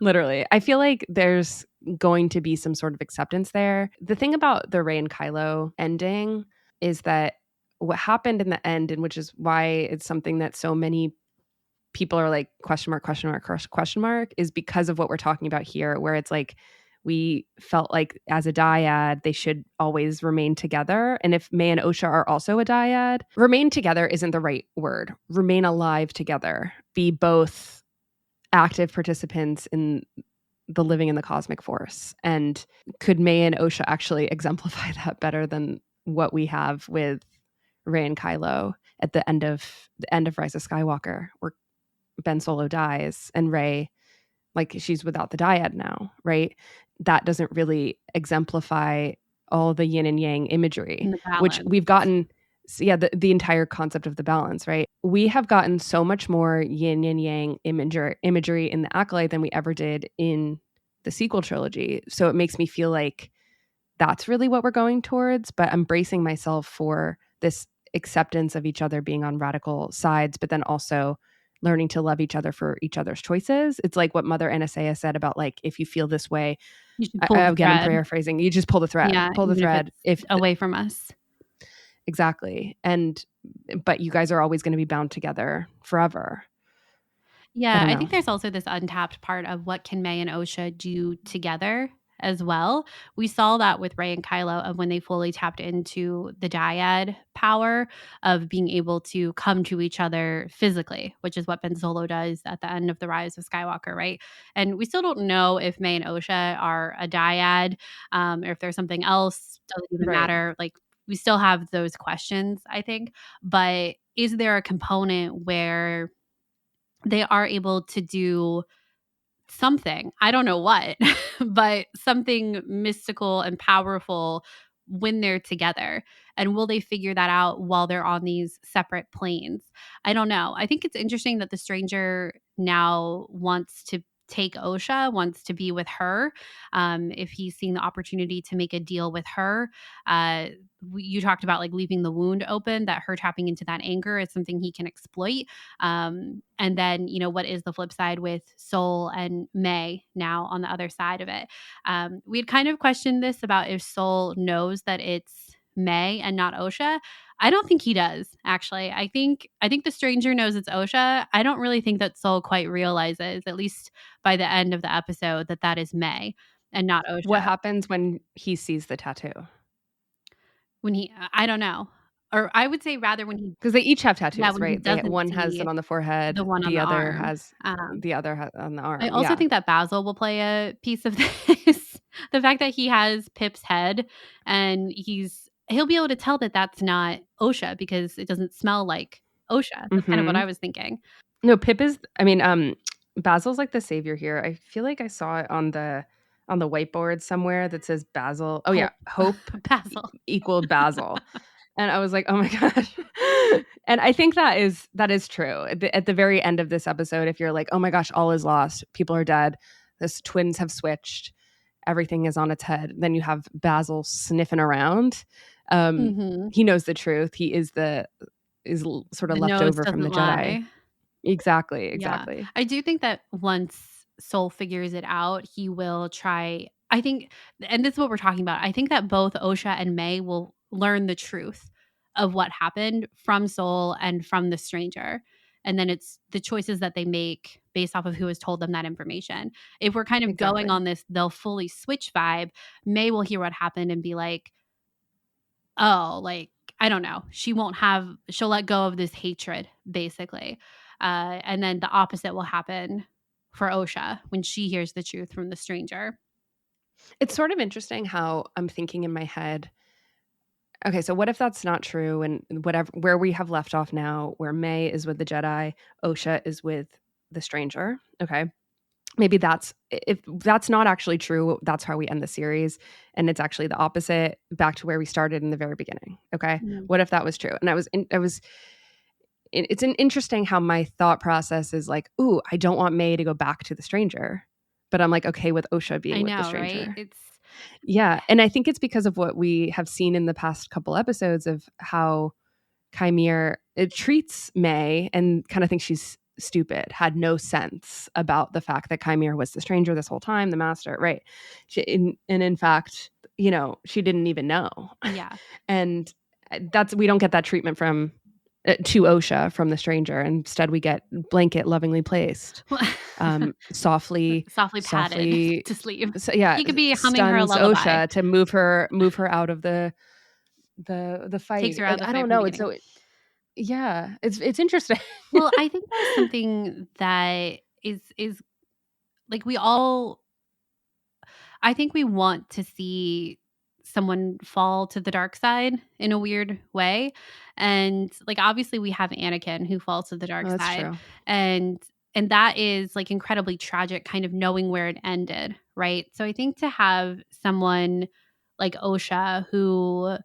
literally. I feel like there's going to be some sort of acceptance there. The thing about the Rey and Kylo ending is that what happened in the end, and which is why it's something that so many people are like question mark, is because of what we're talking about here, where it's like we felt like as a dyad, they should always remain together. And if Mae and Osha are also a dyad, remain together isn't the right word. Remain alive together. Be both active participants in the living in the cosmic force. And could Mae and Osha actually exemplify that better than what we have with Rey and Kylo at the end of Rise of Skywalker, where Ben Solo dies and Rey, like, she's without the dyad now, right? That doesn't really exemplify all the yin and yang imagery, which we've gotten. The entire concept of the balance, right? We have gotten so much more yin and yang imagery in the Acolyte than we ever did in the sequel trilogy. So it makes me feel like that's really what we're going towards. But I'm bracing myself for this acceptance of each other being on radical sides, but then also learning to love each other for each other's choices. It's like what Mother Anastasia said about, like, if you feel this way, I'm paraphrasing, you just pull the thread. Yeah, pull the thread if away from us. Exactly. But you guys are always going to be bound together forever. Yeah, I think there's also this untapped part of what can Mae and Osha do together as well. We saw that with Rey and Kylo of when they fully tapped into the dyad power of being able to come to each other physically, which is what Ben Solo does at the end of The Rise of Skywalker, right? And we still don't know if Mae and Osha are a dyad, or if there's something else. Doesn't even matter. Like, we still have those questions, I think. But is there a component where they are able to do something, I don't know what, but something mystical and powerful when they're together? And will they figure that out while they're on these separate planes? I don't know. I think it's interesting that the stranger now wants to take Osha, wants to be with her. If he's seeing the opportunity to make a deal with her, you talked about like leaving the wound open, that her tapping into that anger is something he can exploit. And then, what is the flip side with Soul and Mae now on the other side of it? We had kind of questioned this about if Soul knows that it's Mae and not Osha. I don't think he does, actually. I think the stranger knows it's Osha. I don't really think that Soul quite realizes, at least by the end of the episode, that is Mae. and not Osha. What happens when he sees the tattoo? I don't know. Or I would say rather when he, because they each have tattoos, right? One see has it on the forehead, the one on the the other arm. has the other on the arm. I also think that Basil will play a piece of this. The fact that he has Pip's head and he'll be able to tell that that's not Osha because it doesn't smell like Osha. That's kind of what I was thinking. No, Pip is. I mean, Basil's like the savior here. I feel like I saw it on the whiteboard somewhere that says Basil. Oh yeah, hope Basil equaled Basil. And I was like, oh my gosh. And I think that is true. At the very end of this episode, if you're like, oh my gosh, all is lost, people are dead, this twins have switched, everything is on its head, then you have Basil sniffing around. He knows the truth. He is sort of left over from the Jedi. Exactly. Yeah. I do think that once Soul figures it out, he will try. I think, and this is what we're talking about, I think that both Osha and Mae will learn the truth of what happened from Soul and from the stranger. And then it's the choices that they make based off of who has told them that information. If we're kind of going on this, they'll fully switch vibe, Mae will hear what happened and be like, oh, like, I don't know. She'll let go of this hatred, basically. And then the opposite will happen for Osha when she hears the truth from the stranger. It's sort of interesting how I'm thinking in my head, okay, so what if that's not true? And where we have left off now, where Mae is with the Jedi, Osha is with the stranger. Okay. Maybe if that's not actually true, that's how we end the series. And it's actually the opposite, back to where we started in the very beginning. Okay. Mm-hmm. What if that was true? And it's an interesting how my thought process is like, ooh, I don't want Mae to go back to the stranger, but I'm like, okay with Osha being with the stranger. Right? Yeah. And I think it's because of what we have seen in the past couple episodes of how Chimere treats Mae and kind of thinks she's stupid, had no sense about the fact that Chimere was the stranger this whole time, the master, right? And in fact, she didn't even know. Yeah. And we don't get that treatment from to Osha from the stranger. Instead, we get blanket lovingly placed, softly padded to sleep. So, yeah, he could be humming her a lullaby. Osha to move her out of the fight. Takes her out of the fight. I don't know. It's so. Yeah, it's interesting. Well, I think there's something that is like I think we want to see someone fall to the dark side in a weird way. And like, obviously we have Anakin who falls to the dark side. True. And that is like incredibly tragic, kind of knowing where it ended. Right. So I think to have someone like Osha who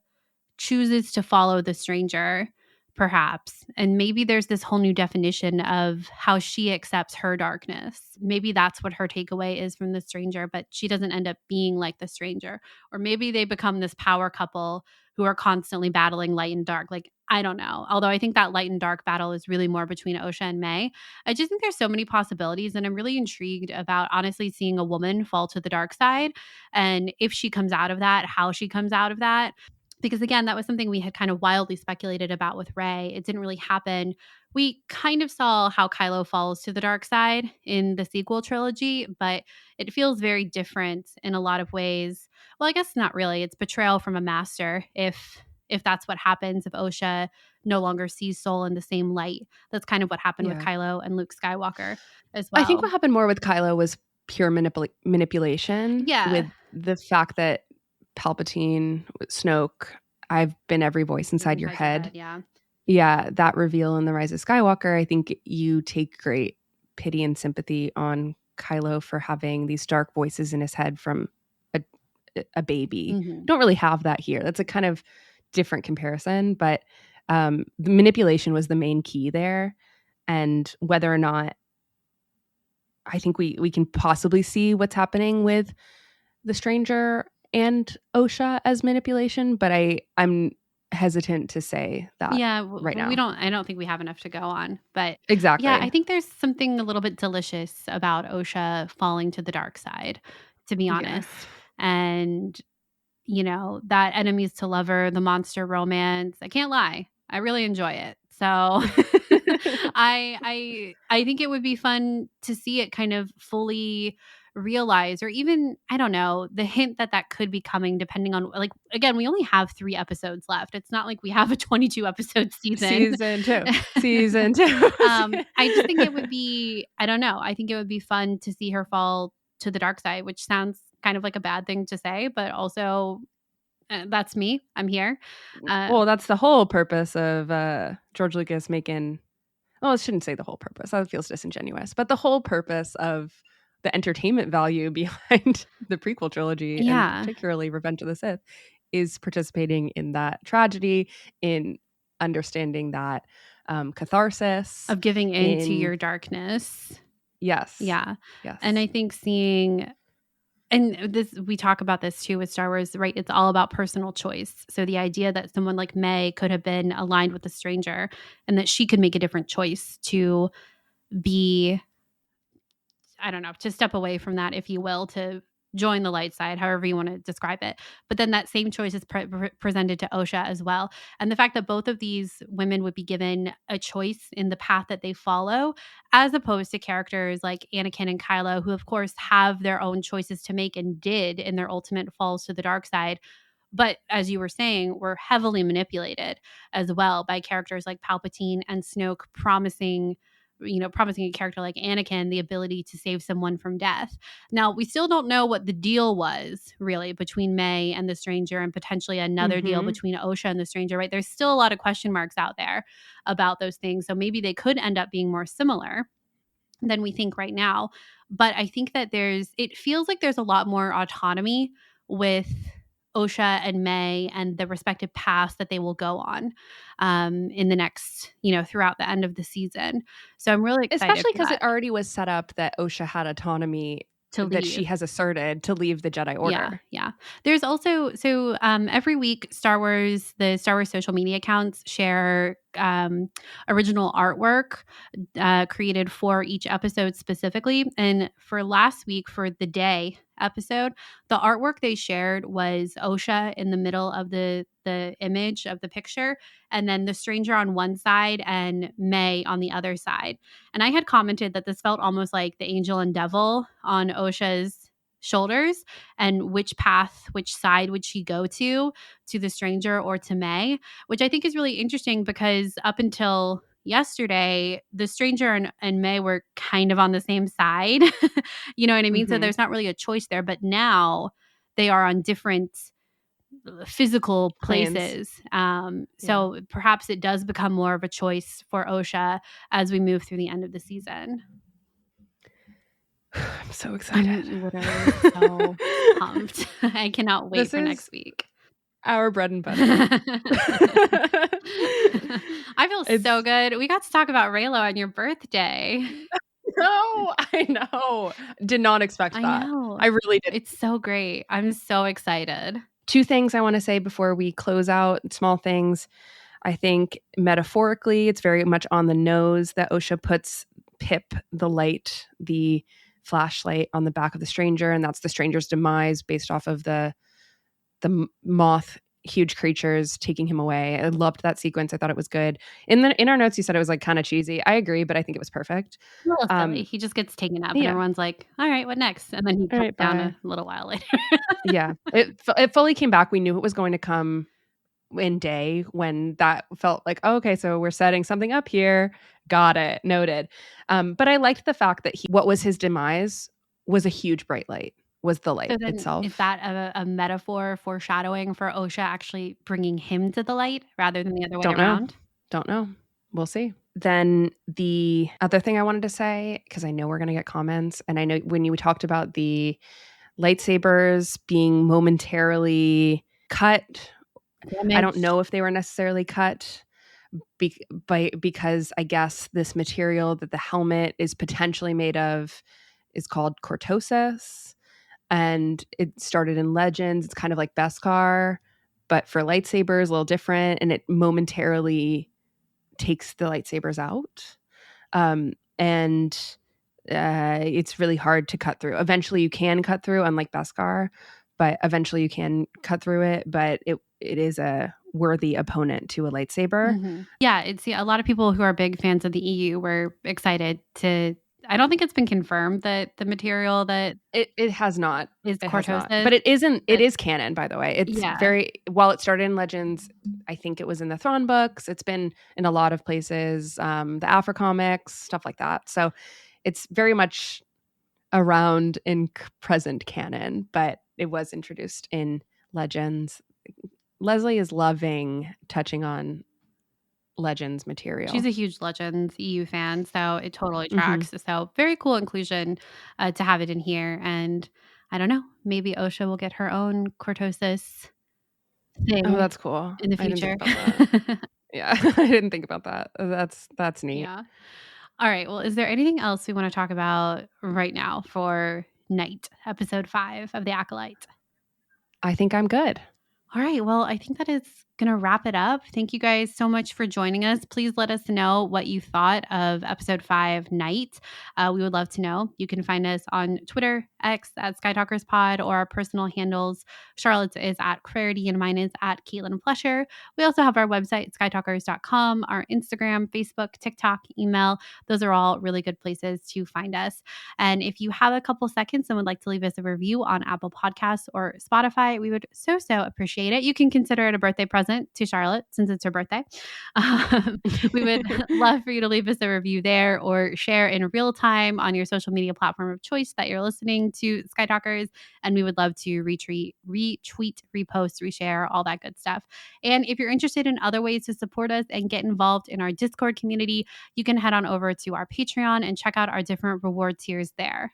chooses to follow the stranger, perhaps, and maybe there's this whole new definition of how she accepts her darkness. Maybe that's what her takeaway is from the stranger, but she doesn't end up being like the stranger. Or maybe they become this power couple who are constantly battling light and dark. Like, I don't know. Although I think that light and dark battle is really more between Osha and Mae. I just think there's so many possibilities, and I'm really intrigued about honestly seeing a woman fall to the dark side, and if she comes out of that, how she comes out of that. Because again, that was something we had kind of wildly speculated about with Rey. It didn't really happen. We kind of saw how Kylo falls to the dark side in the sequel trilogy, but it feels very different in a lot of ways. Well, I guess not really. It's betrayal from a master if that's what happens, if Osha no longer sees Soul in the same light. That's kind of what happened with Kylo and Luke Skywalker as well. I think what happened more with Kylo was pure manipulation. Yeah. With the fact that Palpatine, Snoke, I've been every voice inside your head. Yeah, that reveal in The Rise of Skywalker, I think you take great pity and sympathy on Kylo for having these dark voices in his head from a baby. Mm-hmm. Don't really have that here. That's a kind of different comparison, but the manipulation was the main key there. And whether or not I think we can possibly see what's happening with the stranger and Osha as manipulation, but I'm hesitant to say that right now. I don't think we have enough to go on, but exactly. Yeah, I think there's something a little bit delicious about Osha falling to the dark side, to be honest. And that enemies to lover, the monster romance, I can't lie, I really enjoy it. So I think it would be fun to see it kind of fully realize, or even, I don't know, the hint that could be coming depending on, like, again, we only have 3 episodes left. It's not like we have a 22 episode season. Season 2. I just think it would be, I don't know. I think it would be fun to see her fall to the dark side, which sounds kind of like a bad thing to say, but also that's me. I'm here. Well, that's the whole purpose of George Lucas making, well, I shouldn't say the whole purpose. That feels disingenuous. But the whole purpose of the entertainment value behind the prequel trilogy, and particularly Revenge of the Sith, is participating in that tragedy, in understanding that catharsis. Of giving into your darkness. Yes. Yeah. Yes. And I think seeing, and this, we talk about this too with Star Wars, right? It's all about personal choice. So the idea that someone like Mae could have been aligned with a stranger and that she could make a different choice to be, I don't know, to step away from that, if you will, to join the light side, however you want to describe it. But then that same choice is presented to Osha as well. And the fact that both of these women would be given a choice in the path that they follow, as opposed to characters like Anakin and Kylo, who of course have their own choices to make and did in their ultimate falls to the dark side. But as you were saying, were heavily manipulated as well by characters like Palpatine and Snoke, promising a character like Anakin the ability to save someone from death. Now, we still don't know what the deal was really between Mae and the stranger, and potentially another deal between Osha and the stranger, right? There's still a lot of question marks out there about those things. So maybe they could end up being more similar than we think right now. But I think that it feels like there's a lot more autonomy with Osha and Mae and the respective paths that they will go on in the next, throughout the end of the season. So I'm really excited. Especially because it already was set up that Osha had autonomy that she has asserted to leave the Jedi Order. Yeah. There's also, every week the Star Wars social media accounts share original artwork created for each episode specifically. And for last week, for the day episode, the artwork they shared was Osha in the middle of the image of the picture, and then the stranger on one side and Mae on the other side. And I had commented that this felt almost like the angel and devil on Osha's shoulders, and which side would she go to the stranger or to Mae, which I think is really interesting because up until yesterday, the stranger and Mae were kind of on the same side. You know what I mean? So there's not really a choice there, but now they are on different physical places. So perhaps it does become more of a choice for Osha as we move through the end of the season. I'm so excited. I'm literally so pumped. I cannot wait for next week. Our bread and butter. I feel so good. We got to talk about Reylo on your birthday. No, I know. Did not expect that. I know. I really did. It's so great. I'm so excited. 2 things I want to say before we close out. Small things. I think metaphorically, it's very much on the nose that Osha puts Pip, the flashlight, on the back of the stranger, and that's the stranger's demise based off of the moth huge creatures taking him away. I loved that sequence. I thought it was good. In our notes, you said it was like kind of cheesy. I agree, but I think it was perfect. He just gets taken up, and everyone's like, "All right, what next?" And then he comes down a little while later. Yeah, it fully came back. We knew it was going to come in day when that felt like, oh, okay, so we're setting something up here. Got it, noted. But I liked the fact that what was his demise was a huge bright light. Was the light itself. Is that a metaphor, foreshadowing for Osha actually bringing him to the light rather than the other way around? Don't know. We'll see. Then the other thing I wanted to say, because I know we're going to get comments, and I know when you talked about the lightsabers being momentarily cut, I don't know if they were necessarily cut because I guess this material that the helmet is potentially made of is called cortosis. And it started in Legends. It's kind of like Beskar, but for lightsabers, a little different. And it momentarily takes the lightsabers out. And it's really hard to cut through. Eventually you can cut through, unlike Beskar, but eventually you can cut through it. But it is a worthy opponent to a lightsaber. Yeah, a lot of people who are big fans of the EU were excited to I don't think it's been confirmed that the material that it has not is Cortosis. But it isn't. It is canon, by the way. It's while it started in Legends, I think it was in the Thrawn books. It's been in a lot of places, the Afro comics, stuff like that. So it's very much around in present canon, but it was introduced in Legends. Leslye is loving touching on Legends material. She's a huge Legends EU fan, so it totally tracks. So very cool inclusion to have it in here. And I don't know, maybe Osha will get her own Cortosis thing. Oh, that's cool. In the future. Yeah, I didn't think about that. That's neat. Yeah. All right. Well, is there anything else we want to talk about right now for Night, episode 5 of The Acolyte? I think I'm good. All right. Well, I think that is going to wrap it up. Thank you guys so much for joining us. Please let us know what you thought of episode 5 Night. We would love to know. You can find us on Twitter, X at Skytalkers Pod, or our personal handles. Charlotte's is at Clarity and mine is at Caitlin Flesher. We also have our website, skytalkers.com, our Instagram, Facebook, TikTok, email. Those are all really good places to find us. And if you have a couple seconds and would like to leave us a review on Apple Podcasts or Spotify, we would so appreciate it. You can consider it a birthday present to Charlotte since it's her birthday. We would love for you to leave us a review there or share in real time on your social media platform of choice that you're listening to Skytalkers. And we would love to retweet, repost, reshare, all that good stuff. And if you're interested in other ways to support us and get involved in our Discord community, you can head on over to our Patreon and check out our different reward tiers there.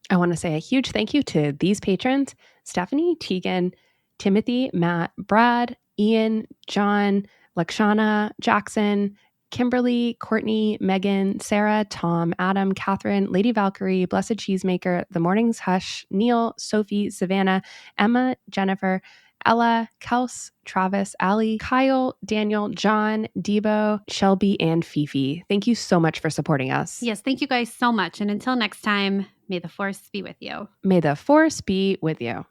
I want to say a huge thank you to these patrons: Stephanie, Tegan, Timothy, Matt, Brad, Ian, John, Lakshana, Jackson, Kimberly, Courtney, Megan, Sarah, Tom, Adam, Catherine, Lady Valkyrie, Blessed Cheesemaker, The Morning's Hush, Neil, Sophie, Savannah, Emma, Jennifer, Ella, Kels, Travis, Ali, Kyle, Daniel, John, Debo, Shelby, and Fifi. Thank you so much for supporting us. Yes, thank you guys so much. And until next time, may the Force be with you. May the Force be with you.